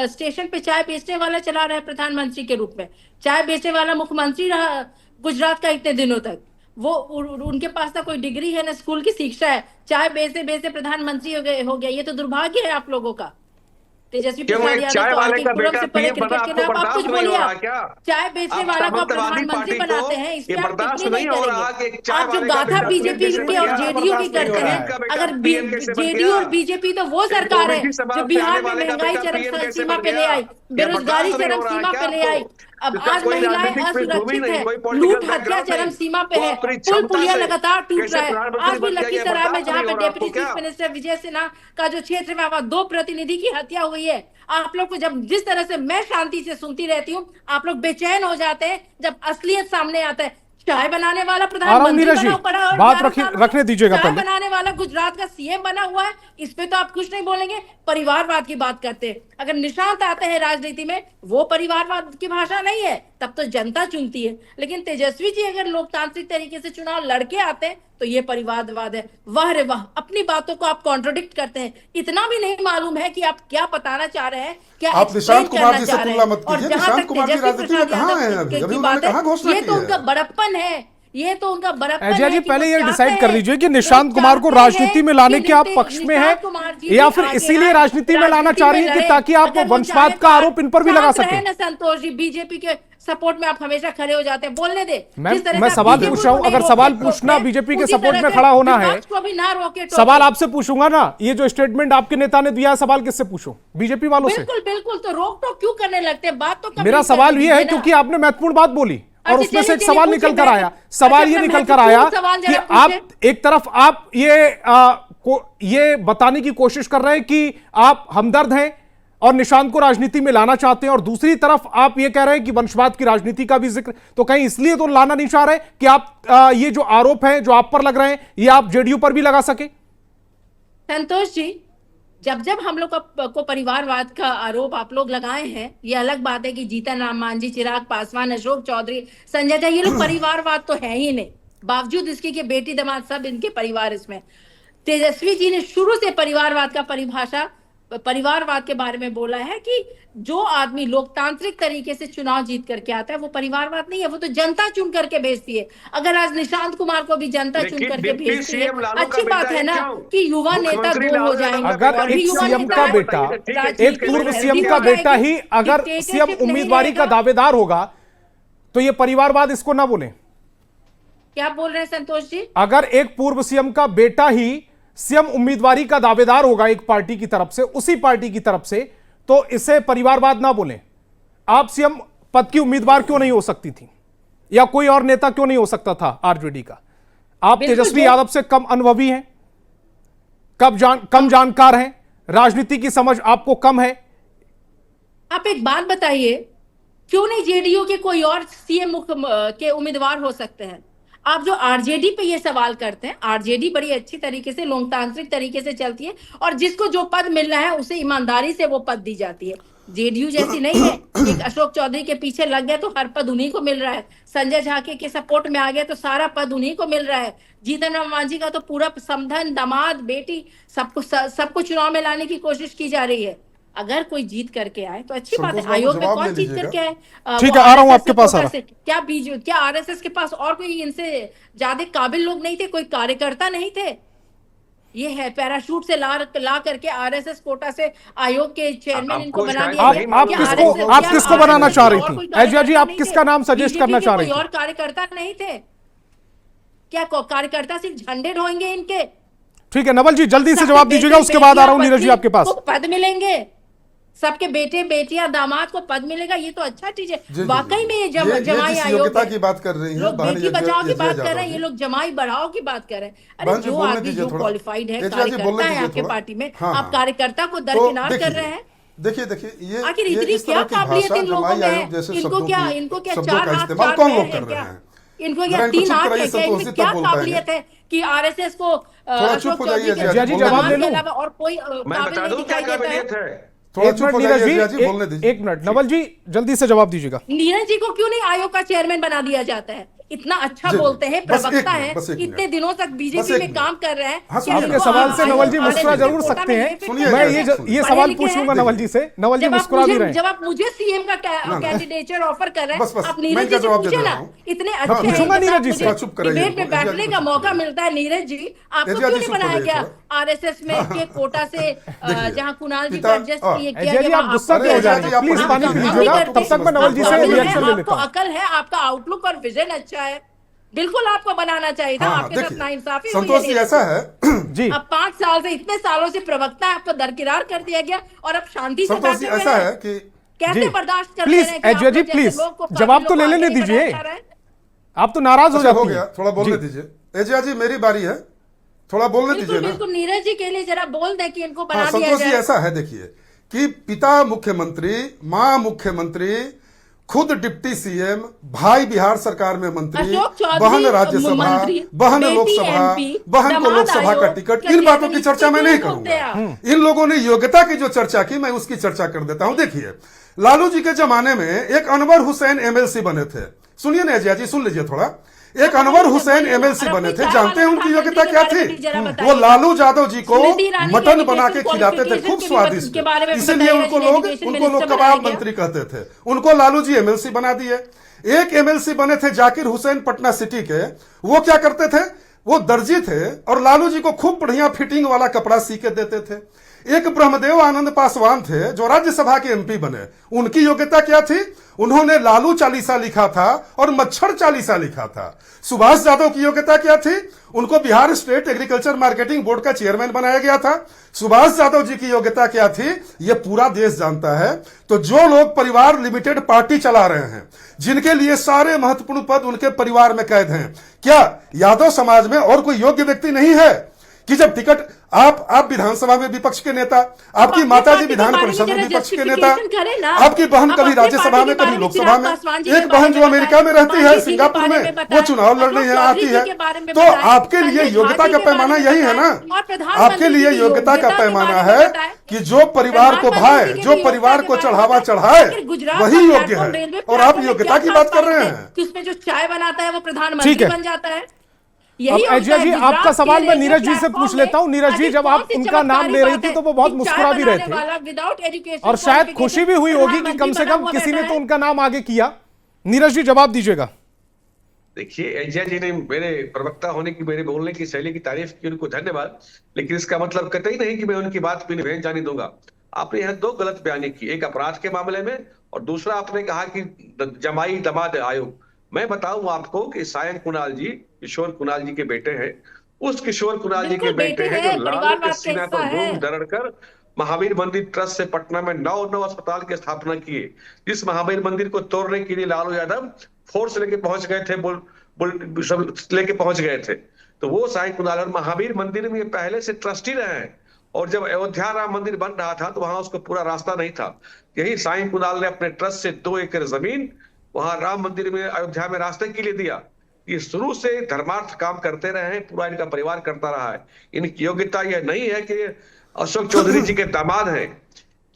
स्टेशन पे चाय बेचने वाला चला रहा है प्रधानमंत्री के रूप में, चाय बेचने वाला मुख्यमंत्री रहा गुजरात का इतने दिनों तक। वो उनके पास ना कोई डिग्री है ना स्कूल की शिक्षा है, चाय बेचते बेचते प्रधानमंत्री हो गया। ये तो दुर्भाग्य है आप लोगों का। तेजस्वी प्रसाद यादव तो आगे पूरब से पहले क्रिकेट के नाम आप कुछ बोलिए। चाय बेचने वाला को प्रधानमंत्री बनाते हैं, इस पर आप टिप्पणी नहीं करेंगे। आप जो गाथा बीजेपी की और जेडीयू की करते हैं, अगर जेडीयू और बीजेपी तो वो सरकार है जो बिहार में महंगाई चरम सीमा पे ले आई, बेरोजगारी चरम सीमा पे ले आई। अब आज महिलाएं असुरक्षित है, लूट हत्या चरम सीमा पे है, पुल पुलिया लगातार टूट रहा है। आज भी लखीसराय में जहाँ पे deputy chief minister Vijay Sinha का जो क्षेत्र में वहां 2 प्रतिनिधि की हत्या हुई है। आप लोग को जब जिस तरह से मैं शांति से सुनती रहती हूँ, आप लोग बेचैन हो जाते हैं जब असलियत सामने आता है। चाय बनाने वाला आ रहा हूं प्रधानमंत्री नीरज जी, बना पड़ा और बात 11 सालों रखने से दीजिएगा चाय पहले। बनाने वाला गुजरात का सीएम बना हुआ है, इस पे तो आप कुछ नहीं बोलेंगे। परिवारवाद की बात करते हैं, अगर निशांत आते हैं राजनीति में, वो परिवारवाद की भाषा नहीं है, तब तो जनता चुनती है। लेकिन तेजस्वी जी अगर लोकतांत्रिक तरीके से चुनाव लड़के आते हैं तो ये परिवारवाद है। वाह रे वाह, अपनी बातों को आप कॉन्ट्रोडिक्ट करते हैं। इतना भी नहीं मालूम है कि आप क्या बताना चाह रहे हैं, क्या आप निशांत explain कुमार करना जी से चाह रहे तुलना हैं। मत और कीजिए। जहां निशांत तक कुमार जी तेजस्वी राजनीति में प्रसाद कहाँ यादव हैं अभी? की अभी बात उन्होंने है, कहाँ घोषणा ये की तो है? उनका बड़प्पन है, ये तो उनका बड़प्पन अजय है जी, कि पहले वो ये चाहते डिसाइड कर हैं, लीजिए कि वो निशांत कुमार को चाहते राजनीति हैं में लाने कि के आप पक्ष में निशांत हैं कुमार जी या भी फिर आगे इसीलिए आए, राजनीति में लाना चाह रही हैं कि में ताकि आप रहे। अगर वो वंशवाद चाहे का तो आरोप इन पर भी लगा शांत रहे सकें। ना संतोष जी, बीजेपी के सपोर्ट में आप हमेशा खड़े हो जाते हैं, बोलने दे। जिस तरह मैं से आप सवाल बीजेपी पूछ रहा हूं, को नहीं अगर रोके सवाल टोके, पूछना बीजेपी के उसी सपोर्ट तरह में से खड़ा होना है, विपक्ष को भी ना रोके टोके। सवाल आपसे पूछूंगा ना, ये जो स्टेटमेंट आपके नेता ने दिया है, सवाल किससे पूछूं? बीजेपी वालों से। बिल्कुल बिल्कुल, तो रोक टोक क्यों करने लगते हैं? बात तो complete मेरा करने सवाल ये है दीजिए ना। क्योंकि आपने महत्वपूर्ण बात बोली और अच्छा, उसमें से एक चलिए, सवाल पूछिए, निकल कर आया। अच्छा, सवाल ये मैं निकल कर महत्वपूर्ण आया सवाल कि जरा आप पूछिए। एक तरफ आप ये बताने की कोशिश कर रहे हैं कि आप हमदर्द हैं और निशांत को राजनीति में लाना चाहते हैं, और दूसरी तरफ आप ये कह रहे हैं कि वंशवाद की राजनीति का भी जिक्र, तो कहीं इसलिए तो लाना नहीं चाह रहे कि आप ये जो आरोप हैं जो आप पर लग रहे हैं ये आप जेडीयू पर भी लगा सके? संतोष जी, जब जब हम लोग को परिवारवाद का आरोप आप लोग लगाए हैं, ये अलग बात है कि जीतन राम मांझी, चिराग पासवान, अशोक चौधरी, संजय झा, ये लोग परिवारवाद तो है ही नहीं, बावजूद इसके कि बेटी दामाद सब इनके परिवार इसमें। तेजस्वी जी ने शुरू से परिवारवाद के बारे में बोला है कि जो आदमी लोकतांत्रिक तरीके से चुनाव जीत करके आता है वो परिवारवाद नहीं है, वो तो जनता चुन करके भेजती है। अगर आज निशांत कुमार को भी जनता चुन करके भेजती है, अच्छी बात है ना कि युवा नेता दो हो जाएंगे। अगर और भी एक युवा सीएम नेता का है, बेटा, एक पूर्व सीएम का बेटा ही अगर सीएम उम्मीदवारी का दावेदार होगा तो ये परिवारवाद इसको ना बोले? क्या बोल रहे हैं संतोष जी? अगर एक पूर्व सीएम का बेटा ही सीएम उम्मीदवारी का दावेदार होगा एक पार्टी की तरफ से, उसी पार्टी की तरफ से, तो इसे परिवारवाद ना बोलें। आप सीएम पद की उम्मीदवार क्यों नहीं हो सकती थी, या कोई और नेता क्यों नहीं हो सकता था आरजेडी का? आप तेजस्वी यादव से कम अनुभवी हैं, कम जानकार हैं, राजनीति की समझ आपको कम है। आप एक बात बताइए, क्यों नहीं जेडीयू के कोई और सीएम के उम्मीदवार हो सकते हैं? आप जो आरजेडी पे ये सवाल करते हैं, आरजेडी बड़ी अच्छी तरीके से लोकतांत्रिक तरीके से चलती है और जिसको जो पद मिल रहा है उसे ईमानदारी से वो पद दी जाती है। जेडीयू जैसी नहीं है कि अशोक चौधरी के पीछे लग गया तो हर पद उन्हीं को मिल रहा है, संजय झा के सपोर्ट में आ गया तो सारा पद उन्हीं को मिल रहा है, जीतन राम मांझी का तो पूरा समधन, दामाद, बेटी सबको चुनाव में लाने की कोशिश की जा रही है। अगर कोई जीत करके आए तो अच्छी बात है। आयोग में कौन जीत करके आए? ठीक है, आ रहा हूं आपके पास। क्या आरएसएस के पास और कोई इनसे ज्यादा काबिल लोग नहीं थे? कोई कार्यकर्ता नहीं थे? ये है पैराशूट से ला करके आरएसएस कोटा से आयोग के चेयरमैन इनको बना दिया। आप किसको बनाना चाह रही थी? अजय जी, आप किसका नाम सजेस्ट करना चाह रही थी? कोई और कार्यकर्ता नहीं थे क्या? कार्यकर्ता सिर्फ झंडे ढोएंगे इनके? ठीक है नवल जी, जल्दी से जवाब दीजिएगा, उसके बाद आ रहा हूं नीरज जी आपके पास। पद मिलेंगे, सबके बेटे बेटियां दामाद को पद मिलेगा, ये तो अच्छा चीज है। वाकई में ये जमाई आयोग की बात कर रही है, लोग बेटी बचाओ की बात कर रहे हैं, ये लोग जमाई बढ़ाओ की बात कर रहे हैं। अरे जो आदमी जो क्वालिफाइड है, कार्यकर्ता है आपके पार्टी में, आप कार्यकर्ता को दरकिनार कर रहे हैं। देखिए ये आखिर इतनी क्या काबिलियत इन लोगों में है? इनको क्या चार हाथ चार पैर है क्या? इनको क्या तीन आंख है क्या? इनमें क्या काबिलियत है कि आरएसएस को अशोक चौधरी के अलावा और कोई काबिल नहीं दिखाई देता है? एक मिनट नवल जी, जल्दी से जवाब दीजिएगा। नीरज जी को क्यों नहीं आयोग का चेयरमैन बना दिया जाता है? इतना अच्छा बोलते हैं, प्रवक्ता है, इतने दिनों तक बीजेपी में काम कर रहे हैं। आपके सवाल से नवल जी मुस्कुरा जरूर सकते हैं। मैं ये सवाल पूछूंगा नवल जी से, नवल जी मुस्कुरा भी रहे हैं। जब आप मुझे सीएम का कैंडिडेचर ऑफर कर रहे हैं, आप नीरज जी से पूछे ना, इतने अच्छे नीरज जी से डिबेट में बैठने का मौका मिलता है। नीरज जी, आपको क्यों नहीं बनाया गया आरएसएस में के कोटा से, जहां कुणाल जी को एडजस्ट किया? आप गुस्सा क्यों हो जा रहे हैं? प्लीज पानी पी लीजिएगा, तब तक मैं नवल जी से रिएक्शन ले लेता हूं। आपको अकल है, आपका आउटलुक और विजन अच्छा है, बिल्कुल आपको बनाना चाहिए था। आपके साथ नाइंसाफी हुई है। संतोष जी ऐसा है जी, अब 5 साल से, इतने सालों से प्रवक्ता है, आपको दरकिनार कर दिया गया और अब शांति से संतोष जी ऐसा है कि कैसे बर्दाश्त कर प्लीज अजय जी, प्लीज जवाब तो ले लेने दीजिए, आप तो नाराज हो जाते हैं। थोड़ा बोलने दीजिए अजय जी, मेरी बारी है, थोड़ा बोलने दीजिए ना। बिल्कुल नीरज जी के लिए जरा बोल दे कि इनको बना दिया संतोष जी जाए। ऐसा है, देखिए कि पिता मुख्यमंत्री, मां मुख्यमंत्री, खुद डिप्टी सीएम, भाई बिहार सरकार में मंत्री, अशोक चौधरी बहन राज्यसभा, मंत्री, बहन बेटी लोकसभा, MP, बहन को दामाद लोकसभा का आयोग, टिकट, क्या इन बातों की कहते चर्चा मैं हैं, नहीं इसके करूंगा। इन लोगों ने योग्यता की जो चर्चा की, मैं उसकी चर्चा कर देता हूं। देखिए, लालू जी के जमाने में एक अनवर हुसैन एमएलसी बने थे। सुनिए ना अजय जी, सुन लीजिए थोड़ा। एक अनवर हुसैन एमएलसी बने थे। जानते हैं उनकी योग्यता क्या थी? वो लालू यादव जी को मटन बना के खिलाते थे, खूब स्वादिष्ट, इसीलिए उनको लोग कबाब मंत्री कहते थे। उनको लालू जी एमएलसी बना दिए। एक एमएलसी बने थे जाकिर हुसैन पटना सिटी के। वो क्या करते थे? वो दर्जी थे और लालू जी को खूब बढ़िया फिटिंग वाला कपड़ा सी के देते थे। एक ब्रह्मदेव आनंद पासवान थे जो राज्यसभा के एमपी बने। उनकी योग्यता क्या थी? उन्होंने लालू चालीसा लिखा था और मच्छर चालीसा लिखा था। सुभाष यादव की योग्यता क्या थी? उनको Bihar state agriculture marketing board का चेयरमैन बनाया गया था। सुभाष यादव जी की योग्यता क्या थी? यह पूरा देश जानता है। तो जो लोग परिवार लिमिटेड पार्टी चला रहे हैं, जिनके लिए सारे महत्वपूर्ण पद उनके परिवार में कैद हैं, क्या यादव समाज में और कोई योग्य व्यक्ति नहीं है कि जब टिकट आप विधानसभा में विपक्ष के नेता, आपकी माताजी विधान परिषद में विपक्ष के नेता, आपकी बहन कभी राज्यसभा में कभी लोकसभा में, एक बहन जो अमेरिका में रहती है, सिंगापुर में, वो चुनाव लड़ने यहाँ आती है। तो आपके लिए योग्यता का पैमाना यही है ना? आपके लिए योग्यता का पैमाना है कि जो परिवार को भाए, जो परिवार को चढ़ावा चढ़ाए, वही योग्य है। और आप योग्यता की बात कर रहे हैं। उसमें जो चाय बनाता है वो प्रधानमंत्री बन जाता है। अब अजय जी, आपका सवाल मैं नीरज जी से पूछ लेता हूं। नीरज जी, जब आप उनका नाम ले रही थी तो वो बहुत मुस्कुरा भी रहे थे और शायद खुशी भी हुई होगी कि कम से कम किसी ने तो उनका नाम आगे किया। नीरज जी, जवाब दीजिएगा। देखिए, अजय जी ने मेरे प्रवक्ता होने की, मेरे बोलने की शैली की तारीफ की, उनको धन्यवाद। लेकिन इसका मतलब कतई नहीं कि मैं उनकी बात पर निभे जाने दूंगा। आपने यहाँ दो गलत बयानी की, एक अपराध के मामले में और दूसरा आपने कहा कि जमाई दमाद आयोग। मैं बताऊं आपको कि सायन कुणाल जी किशोर कुणाल जी के बेटे हैं। उस किशोर कुणाल जी के बेटे हैं जो लालू के सीना पर घूम दरड़ कर महावीर मंदिर ट्रस्ट से पटना में 9 अस्पताल की स्थापना किए। जिस महावीर मंदिर को तोड़ने के लिए लालू यादव फोर्स लेके पहुंच गए थे, सब लेके पहुंच गए थे। तो वो साईं कुणाल और महावीर मंदिर में पहले से ट्रस्टी रहे हैं। और जब अयोध्या राम मंदिर बन रहा था तो वहां उसको पूरा रास्ता नहीं था। यही साईं कुणाल ने अपने ट्रस्ट से 2 एकड़ जमीन वहां राम मंदिर में अयोध्या में रास्ते के लिए दिया। ये शुरू से धर्मार्थ काम करते रहे हैं, पूरा इनका परिवार करता रहा है। इनकी योग्यता यह नहीं है कि अशोक चौधरी जी के दामाद हैं।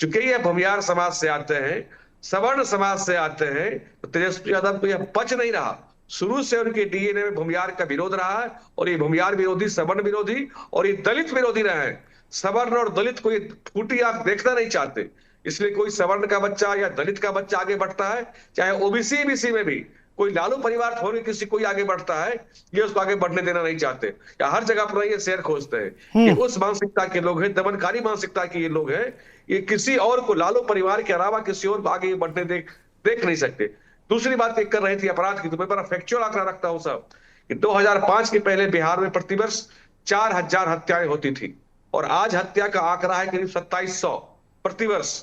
चूंकि ये भूमियार समाज से आते हैं, सवर्ण समाज से आते हैं, तो तेजस्वी यादव को यह पच नहीं रहा। शुरू से उनके डीएनए में भूमियार का विरोध रहा है और ये भूमियार विरोधी, सवर्ण विरोधी और ये दलित विरोधी रहे हैं। सवर्ण और दलित को ये फूटी आंख देखना नहीं चाहते। इसलिए कोई सवर्ण का बच्चा या दलित का बच्चा आगे बढ़ता है, चाहे ओबीसी बीसी में भी कोई लालू परिवार छोड़ के किसी कोई आगे बढ़ता है, ये उसको आगे बढ़ने देना नहीं चाहते। या हर जगह पर ये शेर खोजते हैं। ये उस मानसिकता के लोग हैं, दमनकारी मानसिकता के ये लोग हैं। ये किसी और को, लालू परिवार के अलावा किसी और को आगे बढ़ने देख नहीं सकते। दूसरी बात ये कर रही थी अपराध की, तो मैं बड़ा फैक्चुअल आंकड़ा रखता हूं साहब कि 2005 के पहले बिहार में प्रतिवर्ष 4000 हत्याएं होती थी और आज हत्या का आंकड़ा है करीब 2700 प्रतिवर्ष।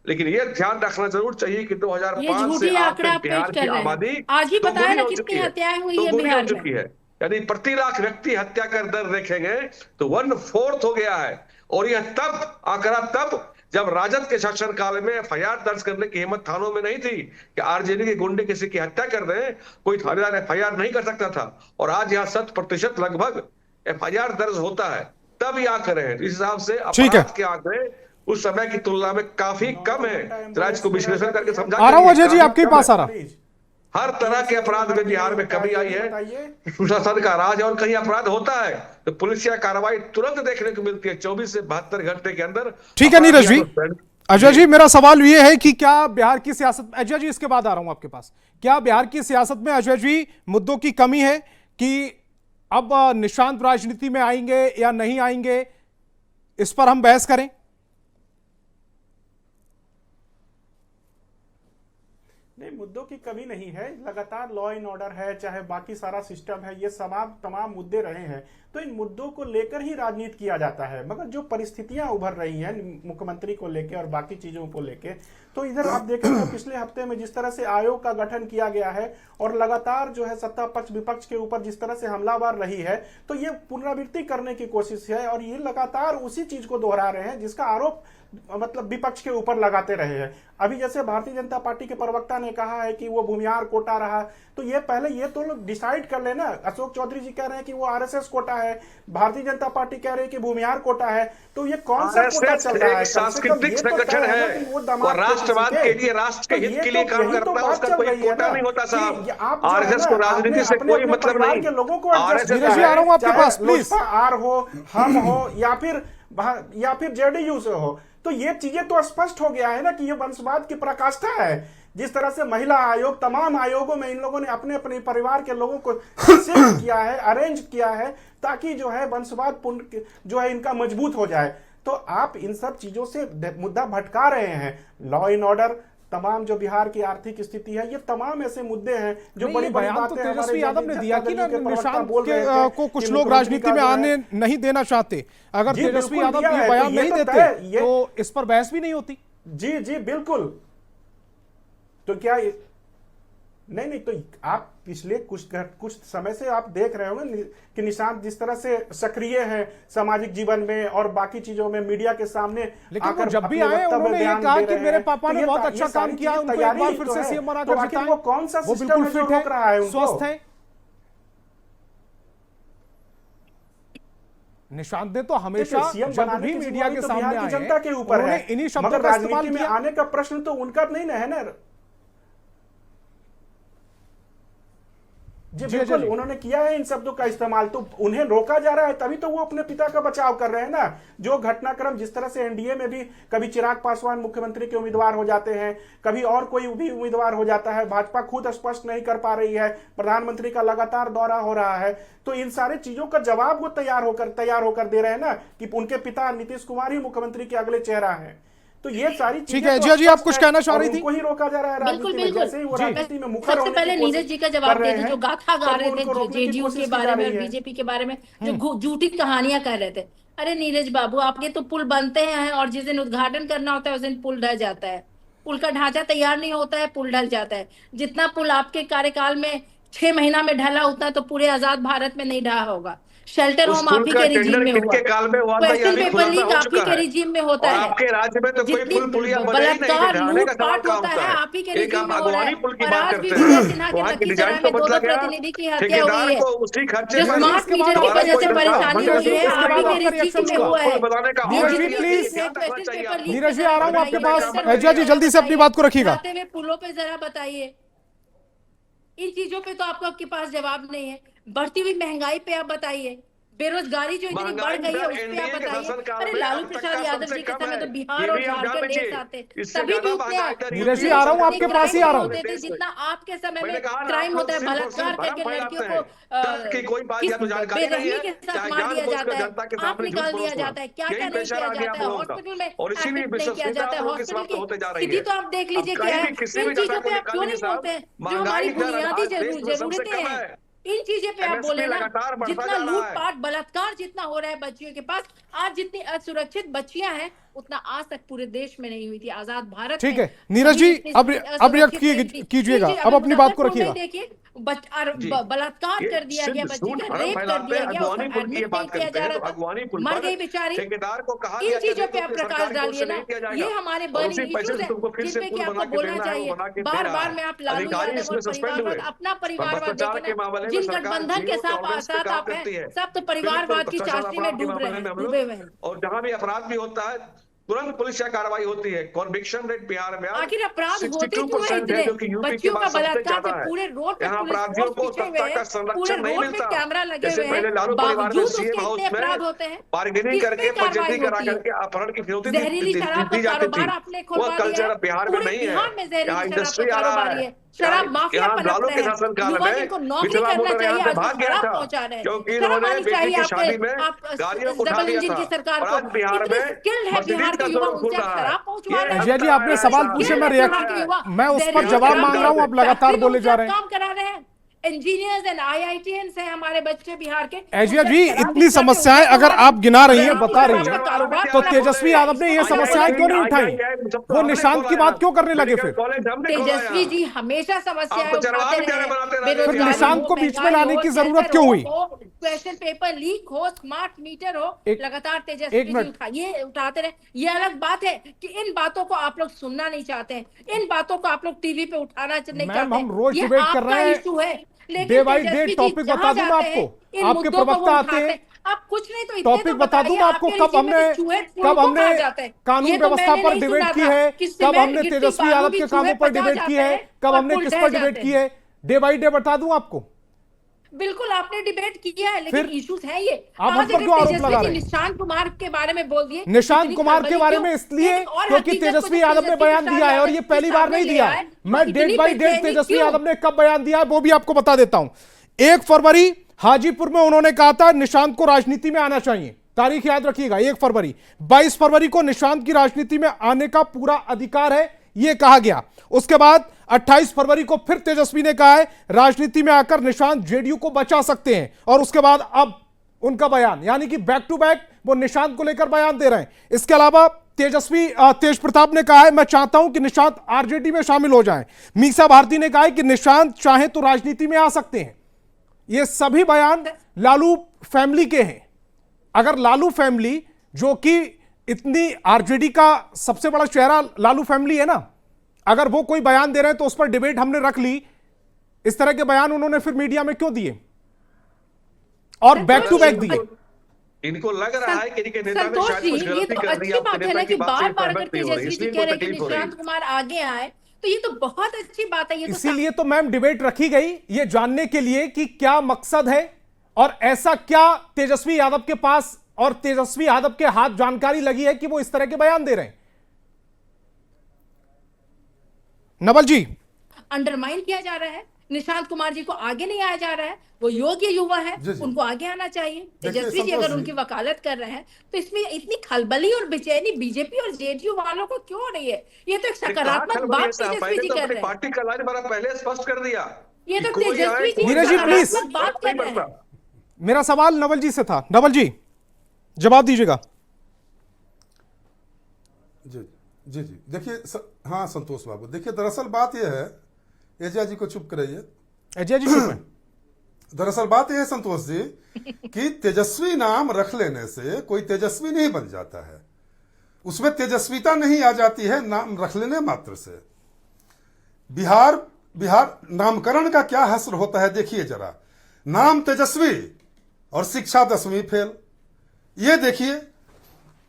लेकिन यह ध्यान रखना जरूर चाहिए कि 2005 से आज तक बिहार की आबादी आज ही बताया ना कितनी हत्याएं हुई है बिहार में, चुकी है। यानी प्रति लाख व्यक्ति हत्या कर दर देखेंगे तो 1/4 हो गया है। और यह आंकड़ा तब जब राजद के शासन काल में एफआईआर दर्ज करने की हिम्मत थानों में नहीं थी कि आरजेडी के गुंडे किसी की हत्या कर दें, कोई थानेदार एफआईआर नहीं कर सकता था। और आज यहाँ 100% लगभग एफआईआर दर्ज होता है, तब ये आंकड़े हैं। इस हिसाब से अपराध के आंकड़े उस समय की तुलना में काफी कम है। राज्य को विश्लेषण करके समझा आ रहा हूं अजय जी, आपके पास आ रहा। हर तरह के अपराध में बिहार में कमी आई है। सुशासन का राज है और कहीं अपराध होता है तो पुलिस या कार्रवाई तुरंत देखने को मिलती है 24 से 72 घंटे के अंदर। ठीक है नीरज जी। अजय जी, मेरा सवाल ये है कि क्या बिहार की सियासत, अजय जी इसके बाद आ रहा हूं आपके पास, क्या बिहार की सियासत में अजय जी मुद्दों की कमी है कि अब निशांत राजनीति में आएंगे या नहीं आएंगे, इस पर हम बहस करें? नहीं, मुद्दों की कमी नहीं है। लगातार लॉ एंड ऑर्डर है, चाहे बाकी सारा सिस्टम है, ये तमाम मुद्दे रहे हैं। तो इन मुद्दों को लेकर ही राजनीति किया जाता है। मगर जो परिस्थितियां उभर रही हैं मुख्यमंत्री को लेकर और बाकी चीजों को लेकर, तो इधर आप देखें तो पिछले हफ्ते में जिस तरह से आयोग का गठन किया गया है और लगातार जो है सत्ता पक्ष विपक्ष के ऊपर जिस तरह से हमलावर रही है, तो ये पुनरावृत्ति करने की कोशिश है और ये लगातार उसी चीज को दोहरा रहे हैं जिसका आरोप मतलब विपक्ष के ऊपर लगाते रहे हैं। अभी जैसे भारतीय जनता पार्टी के प्रवक्ता ने कहा है कि वो भूमिहार कोटा रहा, तो ये पहले ये तो लोग डिसाइड कर लेना। अशोक चौधरी जी कह रहे हैं कि वो आरएसएस कोटा है, भारतीय जनता पार्टी कह रही है कि भूमिहार कोटा है, तो ये कौन सा कोटा चल रहा है? सांस्कृतिक संगठन है और राष्ट्रवाद के लिए, राष्ट्र के हित के लिए काम करता है, उसका कोई कोटा नहीं होता साहब। आरएसएस को राजनीति से कोई मतलब नहीं। के लोगों को आपके पास प्लीज आर हो, हम हो या फिर जेडीयू से हो, तो ये चीजें तो स्पष्ट हो गया है ना कि ये वंशवाद की पराकाष्ठा है। जिस तरह से महिला आयोग, तमाम आयोगों में इन लोगों ने अपने अपने परिवार के लोगों को शिफ्ट किया है, अरेंज किया है, ताकि जो है वंशवाद जो है इनका मजबूत हो जाए। तो आप इन सब चीजों से मुद्दा भटका रहे हैं। लॉ एंड ऑर्डर, तमाम जो बिहार की आर्थिक स्थिति है, ये तमाम ऐसे मुद्दे हैं जो बड़ी बड़ी बयान तो बातें तेजस्वी यादव ने दिया कि ना निशांत बोल रहे थे को कुछ कि लोग मुख्यमंत्री राजनीति का में जो है- आने नहीं देना चाहते। अगर जी, तेजस्वी बिल्कुल यादव दिया ये है, बयान तो ये नहीं तो देते तय- ये- तो इस पर बहस भी नहीं होती। जी जी बिल्कुल। तो क्या नहीं तो आप पिछले कुछ समय से आप देख रहे होंगे कि निशांत जिस तरह से सक्रिय है सामाजिक जीवन में और बाकी चीजों में, मीडिया के सामने लेकिन वो आकर जब भी अपने आए वक्तव्य उन्होंने ये बयान कहा दे कि रहे मेरे हैं। पापा तो ने ये बहुत ये अच्छा सारी काम किया, चीजें उनको एक तैयारी बार ही फिर तो से है। सीएम तो बनाकर आखिर जिताएं। वो कौन सा वो सिस्टम बिल्कुल है जो फिट रोक रहा है है, उनको? स्वस्थ है। निशांत ने तो हमेशा सीएम जब बनाने भी की मीडिया के जिम्मेदारी तो सामने बिहार की आए जनता के ऊपर उन्होंने है। इन्हीं शब्दों मगर का इस्तेमाल राजनीति में किया। आने का प्रश्न तो उनका नहीं है ना। जी जी, बिल्कुल, जी। उन्होंने किया है इन शब्दों का इस्तेमाल, तो उन्हें रोका जा रहा है, तभी तो वो अपने पिता का बचाव कर रहे हैं ना। जो घटनाक्रम, जिस तरह से एनडीए में भी कभी चिराग पासवान मुख्यमंत्री के उम्मीदवार हो जाते हैं, कभी और कोई भी उम्मीदवार हो जाता है, भाजपा खुद स्पष्ट नहीं कर पा रही है, प्रधानमंत्री का लगातार दौरा हो रहा है, तो इन सारी चीजों का जवाब वो तैयार होकर दे रहे हैं ना कि उनके पिता नीतीश कुमार ही मुख्यमंत्री के अगले चेहरा है। तो ये सारी ठीक चीजें है, तो जिया जी, आप स्पष्ट कुछ है कहना चाह और रही थी? उनको ही रोका जा रहा है बिल्कुल राजनीति में। बिल्कुल। जैसे ही वो जी, राजनीति में मुखर सबसे होने की पहले कोशिश नीरज जी का कर जवाब रहे देते हैं, जो गाथा गा तब रहे उनको थे रोकने की जेडीयू कोशिश के की बारे जा में रही और है। बीजेपी के बारे में जो झूठी कहानियां कर रहे थे। अरे नीरज बाबू, आपके तो पुल बनते हैं और जिस दिन उद्घाटन करना होता है उस दिन पुल ढह जाता है। पुल का ढांचा तैयार नहीं होता है, पुल ढल जाता है। जितना पुल आपके कार्यकाल में 6 महीना में ढला, उतना तो पूरे आजाद भारत में नहीं ढहा होगा। शेल्टर उस होम पुल आप ही का के रिजीम टेंडर में किनके हुआ, काल में हुआ था, क्वेश्चन यह भी पेपर खुलासा लीक हो आप ही चुका के है। रिजीम में होता और है। आपके राज्य में तो कोई जितनी पुल पुलिया बने ही नहीं, बलात्कार ढाने का सवाल लूटपाट कहाँ होता होता है, आप ही के एक रिजीम आप में हो रहा बागवानी है। पुल की और बात आज भी करते विजय हैं, सिन्हा के वहाँ की लखीसराय डिजाइन तो में बदला 2 गया, प्रतिनिधि की हत्या हुई ठेकेदार है। को उसी खर्चे जो में स्मार्ट मीटर की वजह से परेशानी हुई है, आप ही के रिजीम में हुआ है। बनाने का ये और जितनी भी प्लीज। चीजें question paper leak Neeraj ji, पे आ रहा हूं जरा आपके बताइए, पास। टेंडर एजा जी, जल्दी से अपनी बात को रखिएगा। आते हुए पुलों पे जरा बताइए। इन चीजों पे तो आपके पास जवाब नहीं है। बढ़ती हुई महंगाई पे आप बताइए, बेरोजगारी जो इतनी बढ़ गई है उस पे आप बताइए। अरे लालू प्रसाद यादव जी के समय तो बिहार और झारखंड एक साथ थे, तभी भी उतने नीरज जी, आ रहा हूं आपके पास ही आ रहा हूं। होते थे जितना आपके समय में क्राइम होता है। बलात्कार करके लड़कियों को बेरहमी के साथ मार दिया जाता है, आंख निकाल दिया जाता है, क्या क्या नहीं किया जाता है, हॉस्पिटल में एडमिट नहीं किया जाता है। हॉस्पिटल की स्थिति तो आप देख लीजिए क्या है। इन चीजों पे आप क्यों नहीं बोलते हैं जो हमारी बुनियादी जरूरतें हैं? इन चीजें पे आप बोले ना। जितना लूटपाट बलात्कार जितना हो रहा है बच्चियों के पास, आज जितनी असुरक्षित बच्चियां हैं उतना आज तक पूरे देश में नहीं हुई थी। आजाद भारत ठीक है नीरज जी, अब रिएक्ट कीजिएगा, अब अपनी बात को रखिएगा। देखिए बलात्कार कर दिया गया, बच्ची का रेप कर दिया गया, उसको एडमिट नहीं किया जा रहा था, मर गई बेचारी। इन चीजों पे आप प्रकाश डालिए ना। ये हमारे बर्निंग इश्यूज है जिन पे कि आपको बोलना चाहिए। बार बार में आप लालू यादव और परिवारवाद, अपना परिवारवाद देखिए। जिन गठबंधन के साथ आप हैं, सब तो परिवारवाद की चाशनी में डूबे हुए हैं। और जहां भी अपराध भी होता है तुरंत पुलिस या कार्रवाई होती है। कॉन्विक्शन रेट बिहार में आखिर अपराध होते क्यों हैं इतने? बच्चियों का बलात्कार से पूरे रोड पे अपराधियों को सत्ता का संरक्षण नहीं मिलता। कैमरा लगे जैसे हुए पहले हैं, लालू परिवार में बावजूद उसके सीएम हाउस इतने अपराध में होते हैं। बार्गेनिंग करके फजीहती करा करके अपहरण की फिरौती जहरीली शराब दी का जाती थी। कारोबार आपने वो खुलवा दिया कल्चर है। बिहार में नहीं है। बिहार में जहरीली यहाँ शराब इंडस्ट्री का आ रहा कारोबार है। है। शराब माफिया पनप लालू रहे के हैं। शासनकाल युवा में जिनको नौकरी पिछला करना वोटर चाहिए यहाँ से आज भाग गया शराब था पहुंचा रहे हैं। क्योंकि शर्म इन्होंने आनी बेटी चाहिए की शादी में आपके गाड़ियों को उठा डबल दिया इंजन था। की सरकार और को। आज बिहार इतने में स्किल्ड है मर्सिडीज बिहार का के युवा, शोरूम खुल उनसे रहा शराब है। पहुंचवा रहे हैं। अजय जी, आपने सवाल पूछे, मैं रिएक्ट, मैं उस पर जवाब मांग रहा हूं, आप लगातार बोले जा रहे हैं। काम करा रहे हैं। इंजीनियर्स एंड IITians हैं हमारे बच्चे बिहार के। एजिया जी, इतनी समस्याएं अगर आप गिना रही हैं, बता रही हैं, तो तेजस्वी यादव ने ये समस्याएं क्यों नहीं उठाई? वो निशांत की बात क्यों करने लगे? फिर तेजस्वी जी हमेशा समस्याएं उठाते रहे। फिर निशांत को बीच में लाने की जरूरत क्यों हुई? क्वेश्चन पेपर लीक हो, स्मार्ट मीटर हो, लगातार तेजस्वी एक मिनट। उठाते रहे। ये अलग बात है कि इन बातों को आप लोग सुनना नहीं चाहते हैं, इन बातों को आप लोग टीवी पे उठाना नहीं मैम, चाहते। हम रोज ये डिबेट कर आपका रहे हैं। इशू है, लेकिन डे बाय तेजस्वी डे जी टॉपिक जहां बता दूं मैं जाते हैं, आपको, इन आपके मुद्दों को वो प्रवक्ता आते उठाते हैं। आप कुछ नहीं तो इतने टॉपिक तो बता दूं मैं आपको, आपके कब regime में हमने चूहे फूलों को कहा जाता है। कानून ये तो व्यवस्था मैंने पर नहीं डिबेट सुना की था है, कि कब सीमेंट, हमने गिट्टी, तेजस्वी बालू यादव भी के चूहे कामों पर पचा डिबेट की जाते है, हैं कब और हमने पुल किस ढह पर डिबेट जाते की हैं। है, डे बाय डे बता दूं आपको। बिल्कुल आपने डिबेट किया है, लेकिन फिर इश्यूज है ये। आप हम आज पर अगर क्यों आरोप तेजस्वी लगा जी रहे हैं? निशांत कुमार के बारे में बोल दिए, निशांत इतनी कुमार के खलबली बारे क्यों? में इसलिए एक और क्योंकि हकीकत को तेजस्वी जब यादव ने तेजस्वी बयान प्रसाद दिया है, और ये यादव पहली बार सामने नहीं ले दिया। आए, मैं तो डेट इतनी बाय डेट बेचैनी तेजस्वी क्यों? यादव ने कब बयान दिया है वो भी आपको बता देता हूं। 1 फरवरी हाजीपुर में उन्होंने कहा था निशांत को राजनीति में आना चाहिए, तारीख याद रखिएगा 1 फरवरी। 22 फरवरी को निशांत की राजनीति में आने का पूरा अधिकार है, यह कहा गया। उसके बाद 28 फरवरी को फिर तेजस्वी ने कहा है राजनीति में आकर निशांत जेडीयू को बचा सकते हैं, और उसके बाद अब उनका बयान, यानी कि बैक टू बैक वो निशांत को लेकर बयान दे रहे हैं। इसके अलावा तेज प्रताप ने कहा है मैं चाहता हूं कि निशांत आरजेडी में शामिल हो जाएं। मीसा भारती ने कहा है कि निशांत चाहे तो राजनीति में आ सकते हैं। ये सभी बयान लालू फैमिली के हैं। अगर लालू फैमिली, जो कि इतनी आरजेडी का सबसे बड़ा चेहरा लालू फैमिली है ना, अगर वो कोई बयान दे रहे हैं तो उस पर डिबेट हमने रख ली। इस तरह के बयान उन्होंने फिर मीडिया में क्यों दिए और बैक टू बैक दिए? इनको लग रहा है कि इनके नेता ने संतोष शायद जी, कुछ ये गलती तो कर दी, अच्छी आप बात है नेता ना की कि बात से बार बार अगर सहमत नहीं हो रही, तेजस्वी जी इसलिए कह इनको रहे हैं कि तकलीफ हो रही है। निशांत कुमार आगे आए, तो ये तो बहुत अच्छी बात है। ये तो इसीलिए तो मैम डिबेट रखी गई, ये जानने के लिए कि क्या मकसद है और ऐसा क्या तेजस्वी यादव के पास और तेजस्वी यादव के हाथ जानकारी लगी है कि वो इस तरह के बयान दे रहे हैं। नवल जी, अंडरमाइन किया जा रहा है, निशांत कुमार जी को आगे नहीं आया जा रहा है। वो योग्य युवा है, जी, जी। उनको आगे आना चाहिए। देखिए, तेजस्वी जी संतोष अगर जी। उनकी वकालत कर रहे हैं तो इसमें इतनी खलबली और बेचैनी बीजेपी और जेडीयू वालों को क्यों हो रही है? ये तो एक सकारात्मक बात तेजस्वी जी कर रहे हैं। पार्टी का लाइन बड़ा पहले स्पष्ट कर दिया। ये तो कि कोई तेजस्वी आए, जी कोई नीरज जी, जाए, प्लीज। सकारात्मक बात कर रहे हैं। मेरा सवाल नवल जी से था। नवल जी जवाब दीजिएगा। जी जी जी देखिए हाँ संतोष बाबू, देखिए दरअसल बात यह है, एजिया जी को चुप कराइए। अजय जी चुप हैं। दरअसल बात यह है संतोष जी कि तेजस्वी नाम रख लेने से कोई तेजस्वी नहीं बन जाता है, उसमें तेजस्विता नहीं आ जाती है नाम रख लेने मात्र से। बिहार नामकरण का क्या हस्र होता है देखिए जरा, नाम तेजस्वी और शिक्षा 10वीं फेल। ये देखिए,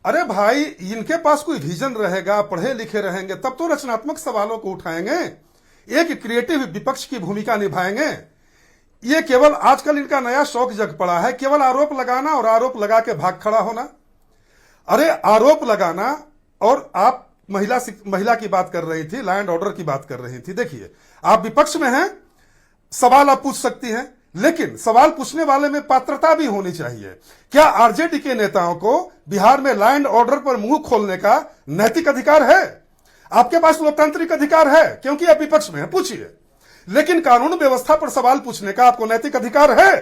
अरे भाई इनके पास कोई विजन रहेगा, पढ़े लिखे रहेंगे तब तो रचनात्मक सवालों को उठाएंगे, एक क्रिएटिव विपक्ष की भूमिका निभाएंगे। ये केवल आजकल इनका नया शौक जग पड़ा है, केवल आरोप लगाना और आरोप लगा के भाग खड़ा होना। अरे आरोप लगाना, और आप महिला की बात कर रही थी, लैंड ऑर्डर की बात कर रही थी। देखिए आप विपक्ष में हैं, सवाल आप पूछ सकती हैं, लेकिन सवाल पूछने वाले में पात्रता भी होनी चाहिए। क्या आरजेडी के नेताओं को बिहार में लैंड ऑर्डर पर मुंह खोलने का नैतिक अधिकार है? आपके पास लोकतांत्रिक अधिकार है क्योंकि आप विपक्ष में हैं, पूछिए। लेकिन कानून व्यवस्था पर सवाल पूछने का आपको नैतिक अधिकार है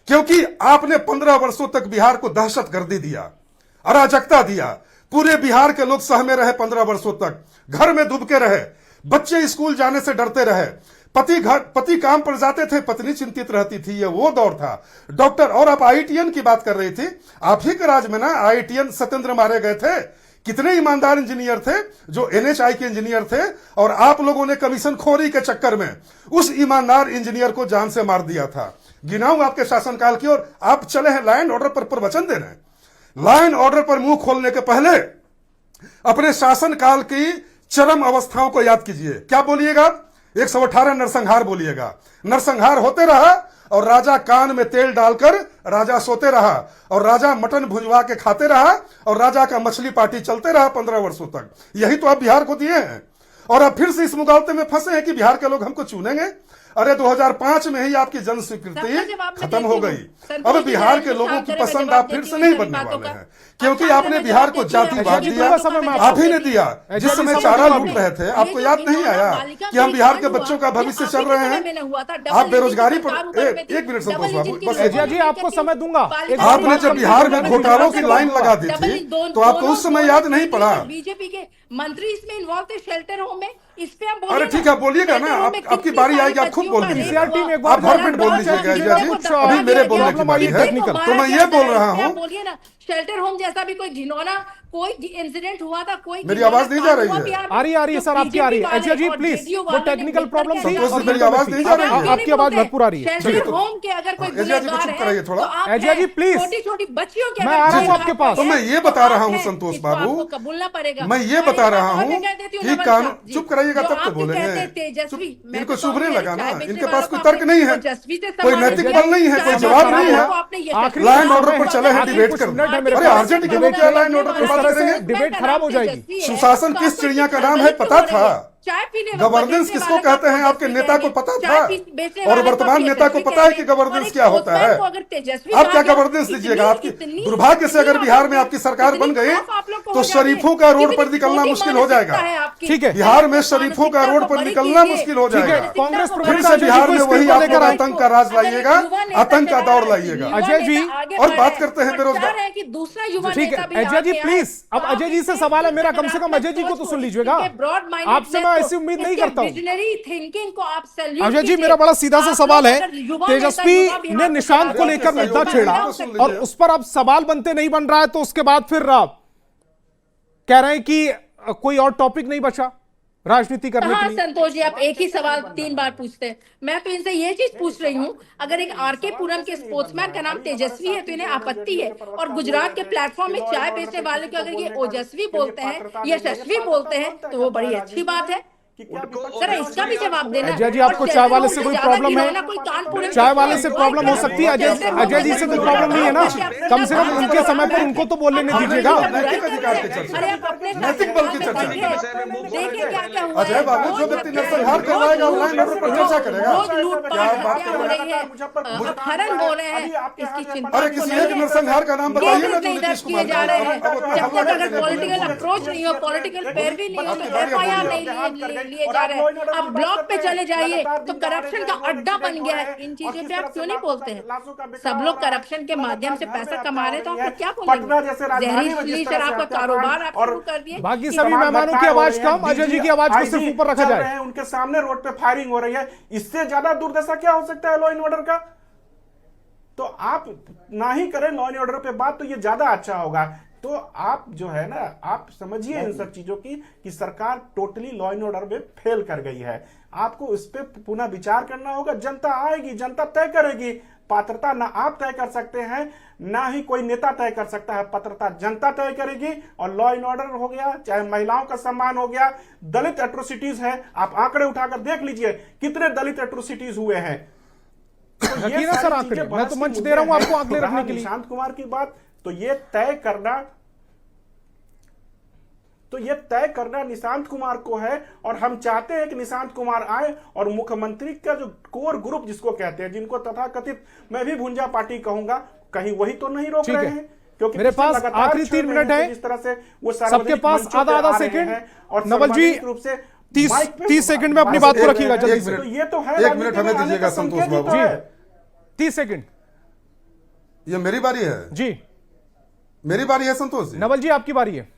क्योंकि आपने 15 वर्षों तक बिहार को दहशतगर्दी दिया, अराजकता दिया। पूरे बिहार के लोग सहमे रहे 15 वर्षों तक, घर में दुबके रहे, बच्चे स्कूल जाने से डरते रहे, पति काम पर जाते थे, पत्नी चिंतित रहती थी। ये वो दौर था। डॉक्टर, और आप आईटीएन की बात कर रही थी, आप ही के राज में ना आईटीएन सत्येंद्र मारे गए थे। कितने ईमानदार इंजीनियर थे जो एनएचआई के इंजीनियर थे, और आप लोगों ने कमीशन खोरी के चक्कर में उस ईमानदार इंजीनियर को जान से मार दिया था। गिनाऊं आपके शासनकाल की, और आप चले हैं लैंड ऑर्डर पर प्रवचन दे रहे हैं। लैंड ऑर्डर पर मुंह खोलने के पहले अपने शासनकाल की चरम अवस्थाओं को याद कीजिए। क्या बोलिएगा? 118 नरसंहार बोलिएगा। नरसंहार होते रहा और राजा कान में तेल डालकर राजा सोते रहा, और राजा मटन भुंजवा के खाते रहा, और राजा का मछली पार्टी चलते रहा 15 वर्षों तक। यही तो आप बिहार को दिए हैं, और अब फिर से इस मुगालते में फंसे हैं कि बिहार के लोग हमको चुनेंगे। अरे 2005 में ही आपकी जन स्वीकृति खत्म हो गई। अब बिहार के लोगों की पसंद आप फिर से नहीं बनने वाले हैं क्योंकि आपने बिहार को जातिवाद दिया, आप ही ने दिया। जिस समय चारा लूट रहे थे, आपको याद नहीं आया कि हम बिहार के बच्चों का भविष्य चल रहे हैं? आप बेरोजगारी पर एक मिनट संतोष बाबू, बस अजय जी आपको समय दूंगा। आपने जब बिहार में घोटालों की लाइन लगा दी थी तो आपको उस समय याद नहीं पड़ा? बीजेपी के मंत्री इसमें इन्वॉल्व थे, शेल्टर होम में, इस पे हम बोलिए अरे ठीक है, बोलिएगा ना, आपकी बारी आएगी, आप खुद बोल दीजिए। सीआरटी में एक आप बार भरपेट बोल दीजिएगा एजा जी, अभी मेरे बोलने की बारी है। तो मैं ये बोल रहा हूँ, बोलिए ना, शेल्टर होम जैसा भी कोई घिनौना कोई इंसिडेंट हुआ था, कोई मेरी आवाज नहीं जा रही है? आ रही है सर, आपकी आ रही है। एजा जी प्लीज, वो टेक्निकल प्रॉब्लम थी। संतोष जी, मेरी आवाज नहीं जा रही है? आपकी आवाज भरपूर आ रही है। शेल्टर होम के अगर कोई एजा जी, चुप कराइए थोड़ा। एजा जी प्लीज, छोटी छोटी बच्चियों के मैं आ रहा हूँ आपके पास। तो मैं ये बता रहा हूँ संतोष बाबू, कबूलना पड़ेगा। मैं ये बता रहा हूँ कि कानून, चुप कराइएगा तब तो बोलेंगे। तेजस्वी, इनको शुभने लगा ना, इनके पास कोई तर्क नहीं है, कोई नैतिक बल नहीं है, कोई जवाब नहीं है। लॉ एंड ऑर्डर पर चले हैं डिबेट कर। अरे आरजेडी के लोग क्या लॉ एंड ऑर्डर पर बात करेंगे? डिबेट खराब हो जाएगी। सुशासन किस चिड़िया का नाम है पता था? चाय पीने गवर्नेंस किसको कहते हैं आपके नेता को पता था? और वर्तमान नेता को पता है कि गवर्नेंस क्या होता है? आप क्या गवर्नेंस दीजिएगा? आपकी दुर्भाग्य से अगर बिहार में आपकी सरकार बन गई तो शरीफों का रोड पर निकलना मुश्किल हो जाएगा। ठीक है, बिहार में शरीफों का रोड पर निकलना मुश्किल हो जाएगा। कांग्रेस फिर से बिहार में वही आप लोग आतंक का राज लाइएगा, आतंक का दौर लाइएगा। अजय जी, और बात करते हैं बेरोजगार। ठीक है अजय जी प्लीज, अब अजय जी से सवाल है मेरा, कम से कम अजय जी को तो सुन लीजिएगा। आपसे मैं ऐसी उम्मीद नहीं करता हूं। थिंकिंग को आप अजय जी, मेरा बड़ा सीधा सा सवाल है, तेजस्वी ने निशांत को लेकर मुद्दा छेड़ा और उस पर अब सवाल बनते नहीं बन रहा है, तो उसके बाद फिर आप कह रहे हैं कि कोई और टॉपिक नहीं बचा राजनीति करने के लिए। संतोष जी, आप एक ही सवाल 3 बार पूछते हैं। मैं तो इनसे ये चीज पूछ रही हूँ, अगर एक आरके पूरम के स्पोर्ट्समैन का नाम तेजस्वी है तो इन्हें आपत्ति है, और गुजरात के प्लेटफॉर्म में चाय बेचने वाले को अगर ये ओजस्वी बोलते हैं, यशस्वी बोलते हैं, तो वो बड़ी अच्छी बात है। सर इसका भी जवाब देना। अजय जी, आपको चाय वाले से कोई प्रॉब्लम है? चाय वाले से प्रॉब्लम हो सकती है, अजय जी से तो प्रॉब्लम नहीं है ना? कम से कम उनके समय पर उनको तो बोलने नहीं दीजिएगा। नैतिक बल की चर्चा। देखिए क्या क्या हुआ। अजय बाबू, जो व्यक्ति नरसंहार करवाएगा ऑनलाइन ऑर्डर पर चर्चा करेगा। हरण हो रहे हैं, इसकी चिंता। अरे किसी एक नरसंहार का नाम बताइए ना जो नीतीश कुमार जा रहे हैं। जब तक अगर पॉलिटिकल अप्रोच नहीं हो, पॉलिटिकल पैरवी नहीं हो, तो FIR नहीं लिए जा रहे हैं। अब ब्लॉक पे चले जाइए तो करप्शन का अड्डा बन गया है। इन चीजों पे आप क्यों नहीं बोलते हैं? सब लोग करप्शन के माध्यम से पैसा कमा रहे, तो आप क्या बोलेंगे? जहरीली शराब का कारोबार आप शुरू कर दिए। बाकी सभी मेहमानों की आवाज कम, अजय जी की आवाज को सिर्फ ऊपर रखा जाए। उनके सामने रोड पे फायरिंग हो रही है, इससे ज्यादा दुर्दशा क्या हो सकता है लॉ एंड ऑर्डर का? तो आप ना ही करें लॉ एंड ऑर्डर पे बात, तो ये ज्यादा अच्छा होगा। तो आप जो है ना, आप समझिए इन सब चीजों की कि सरकार टोटली लॉ एंड ऑर्डर में फेल कर गई है। आपको इस पे पुनः विचार करना होगा। जनता आएगी, जनता तय करेगी। पात्रता ना आप तय कर सकते हैं, ना ही कोई नेता तय कर सकता है। पात्रता जनता तय करेगी। और लॉ एंड ऑर्डर हो गया, चाहे महिलाओं का सम्मान हो गया, दलित एट्रोसिटीज है, आप आंकड़े उठाकर देख लीजिए कितने दलित एट्रोसिटीज हुए हैं। तो ये ना सर आंकड़े, मैं तो मंच दे रहा हूं आपको आंकड़े रखने के लिए। निशांत कुमार की बात, तो ये तय करना निशांत कुमार को है। और हम चाहते हैं कि निशांत कुमार आए और मुख्यमंत्री का जो कोर ग्रुप जिसको कहते हैं, जिनको तथाकथित मैं भी भुंजा पार्टी कहूंगा, कहीं वही तो नहीं रोक रहे हैं। क्योंकि मेरे पास आखिरी 3 मिनट है, जिस तरह से वो सबके पास आधा सेकंड। और नवल जी, रूप से 30 सेकंड में अपनी बात को रखिएगा जल्दी से। तो ये तो है, 1 मिनट हमें दीजिएगा संतोष बाबू जी, 30 सेकंड। ये मेरी बारी है जी, मेरी बारी है संतोष जी। नवल जी आपकी बारी है।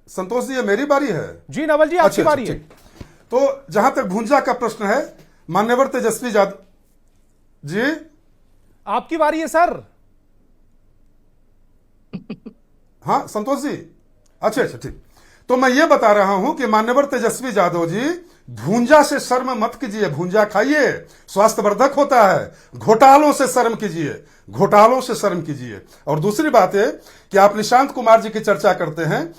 संतोष जी, ये मेरी बारी है जी। नवल जी आपकी बारी है। तो जहां तक भुंजा का प्रश्न है, मान्यवर तेजस्वी यादव जी, आपकी बारी है सर। हाँ संतोष जी, अच्छा ठीक। तो मैं ये बता रहा हूं कि मान्यवर तेजस्वी यादव जी, भूंजा से शर्म मत कीजिए, भूंजा खाइए, स्वास्थ्यवर्धक होता है। घोटालों से शर्म कीजिए, घोटालों से शर्म कीजिए। और दूसरी बात है कि आप निशांत कुमार जी की चर्चा करते हैं।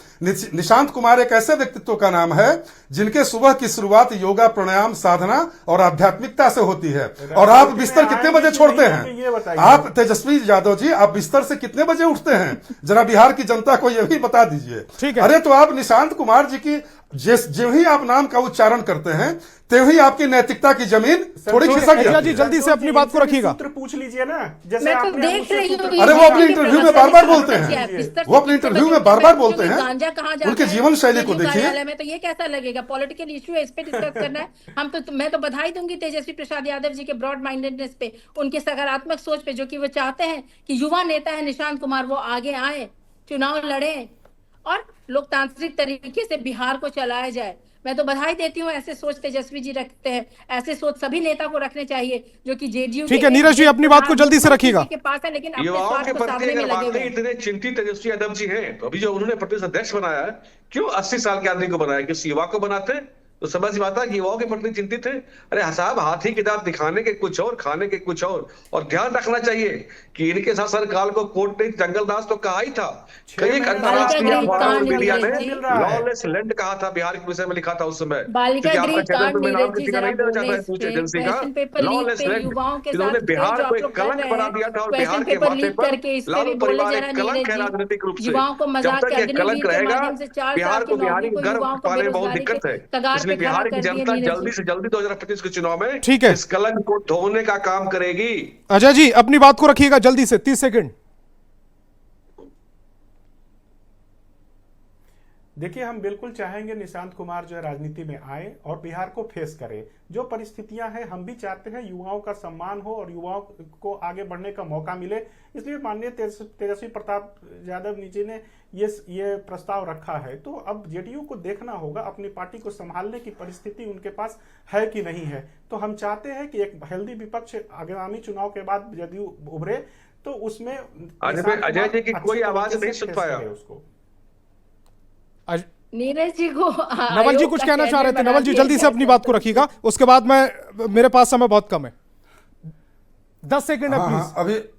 निशांत कुमार एक ऐसे व्यक्तित्व का नाम है जिनके सुबह की शुरुआत योगा, प्राणायाम, साधना और आध्यात्मिकता से होती है। और आप बिस्तर कितने बजे छोड़ते हैं? आप तेजस्वी यादव जी, आप बिस्तर से कितने बजे उठते हैं? जरा बिहार की जनता को यह भी बता दीजिए। ठीक है। अरे तो आप निशांत कुमार जी की जो ही आप नाम का उच्चारण करते हैं, त्यों ही आपकी नैतिकता की जमीन थोड़ी खिसक जाती है। जल्दी से अपनी बात को रखिएगा। पूछ लीजिए ना, जैसे मैं तो देख रही हूँ। अरे वो अपने इंटरव्यू में बार-बार बोलते हैं, वो अपने इंटरव्यू में बार-बार बोलते हैं। उनके जीवन शैली को देखिए। में तो ये कैसा लगेगा? पॉलिटिकल इश्यू है, इस पे डिस्कस करना है। मैं तो बधाई दूंगी तेजस्वी प्रसाद यादव जी के ब्रॉड माइंडेडनेस पे, उनके सकारात्मक सोच पे, जो कि वो चाहते हैं कि युवा नेता है निशांत कुमार, वो आगे आए, चुनाव लड़े और लोकतांत्रिक तरीके से बिहार को चलाया जाए। मैं तो बधाई देती हूँ, ऐसे सोच तेजस्वी जी रखते हैं, ऐसे सोच सभी नेता को रखने चाहिए जो कि जेडीयू। ठीक है नीरज जी, अपनी बात को जल्दी से रखिएगा। के पास है, लेकिन अपने युवाओं स्वार्थ के को प्रति साधने में अगर लगे हुए वाकई हैं। इतने चिंतित तेजस्वी यादव जी हैं, तो अभी जो उन्होंने प्रदेश अध्यक्ष बनाया है, क्यों 80 साल के आदमी को बनाया? किसी युवा को बनाते? तो समझ में आता कि युवाओं के प्रति चिंतित है। अरे साहब, हाथी के दांत दिखाने के कुछ और, खाने के कुछ और ध्यान रखना चाहिए कि इनके शासनकाल को कोर्ट ने जंगलराज तो कहा ही था। कई अंतरराष्ट्रीय अखबारों और मीडिया ने लॉलेस लैंड कहा था, बिहार के विषय में लिखा था उस समय। बालिका क्योंकि गृह आपका चैनल कांड, पे मैं नाम नीरज जी किसी का जरा नहीं देना चाहता बोले है इस न्यूज पे। एजेंसी का। क्वेश्चन पेपर लीक लॉलेस पे लैंड, युवाओं के इन्होंने साथ बिहार जो को आप एक लोग कर कलंक रहे बना हैं, दिया था और क्वेश्चन बिहार के पेपर माथे लीक पर करके इस पे लालू भी बोले परिवार जरा एक कलंक है नीरज राजनीतिक रूप जी। से। युवाओं को जब मजाक तक के ये अग्निवीर कलंक के रहेगा, माध्यम से 4 बिहार साल को की बिहारी नौकरी को गर्व युवाओं को पाने में बहुत बेरोजगारी दिक्कत है। के कगार इसलिए पे खड़ा बिहार की कर दिए जनता नीरज जल्दी जी। से जल्दी 2025 के चुनाव में ठीक है, इस कलंक को धोने का काम करेगी। अजय जी अपनी बात को रखिएगा जल्दी से, 30 सेकंड। देखिए, हम बिल्कुल चाहेंगे निशांत कुमार जो है राजनीति में आए और बिहार को फेस करे। जो परिस्थितियां हैं, हम भी चाहते हैं युवाओं का सम्मान हो और युवाओं को आगे बढ़ने का मौका मिले। इसलिए माननीय तेजस्वी प्रताप यादव जी ने ये प्रस्ताव रखा है। तो अब जेडीयू को देखना होगा अपनी पार्टी को संभालने की परिस्थिति उनके पास है कि नहीं है। तो हम चाहते हैं कि एक हेल्दी विपक्ष आगामी चुनाव के बाद जेडीयू उभरे, तो उसमें अजय जी की कोई आवाज नहीं सुन पाया उसको। नीरज जी को नवल जी कुछ कहना चाह रहे थे। नवल जी जल्दी से अपनी बात को रखिएगा, उसके बाद मेरे पास समय बहुत कम है, 10 सेकंड है प्लीज।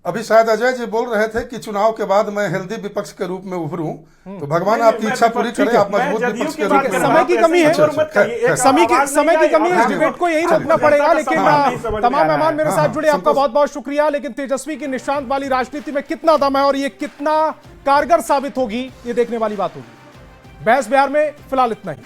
अभी शायद अजय जी बोल रहे थे कि चुनाव के बाद मैं हेल्दी विपक्ष के रूप में उभरूं, तो भगवान आपकी इच्छा पूरी करे, आप मजबूत विपक्ष के रूप में। समय की कमी है, समय की कमी है, इस डिबेट को यही रोकना पड़ेगा। लेकिन तमाम मेहमान मेरे साथ जुड़े, आपका बहुत बहुत शुक्रिया। लेकिन तेजस्वी की निशांत वाली राजनीति में कितना दम है और ये कितना कारगर साबित होगी, ये देखने वाली बात होगी। बहस बिहार में फिलहाल इतना ही।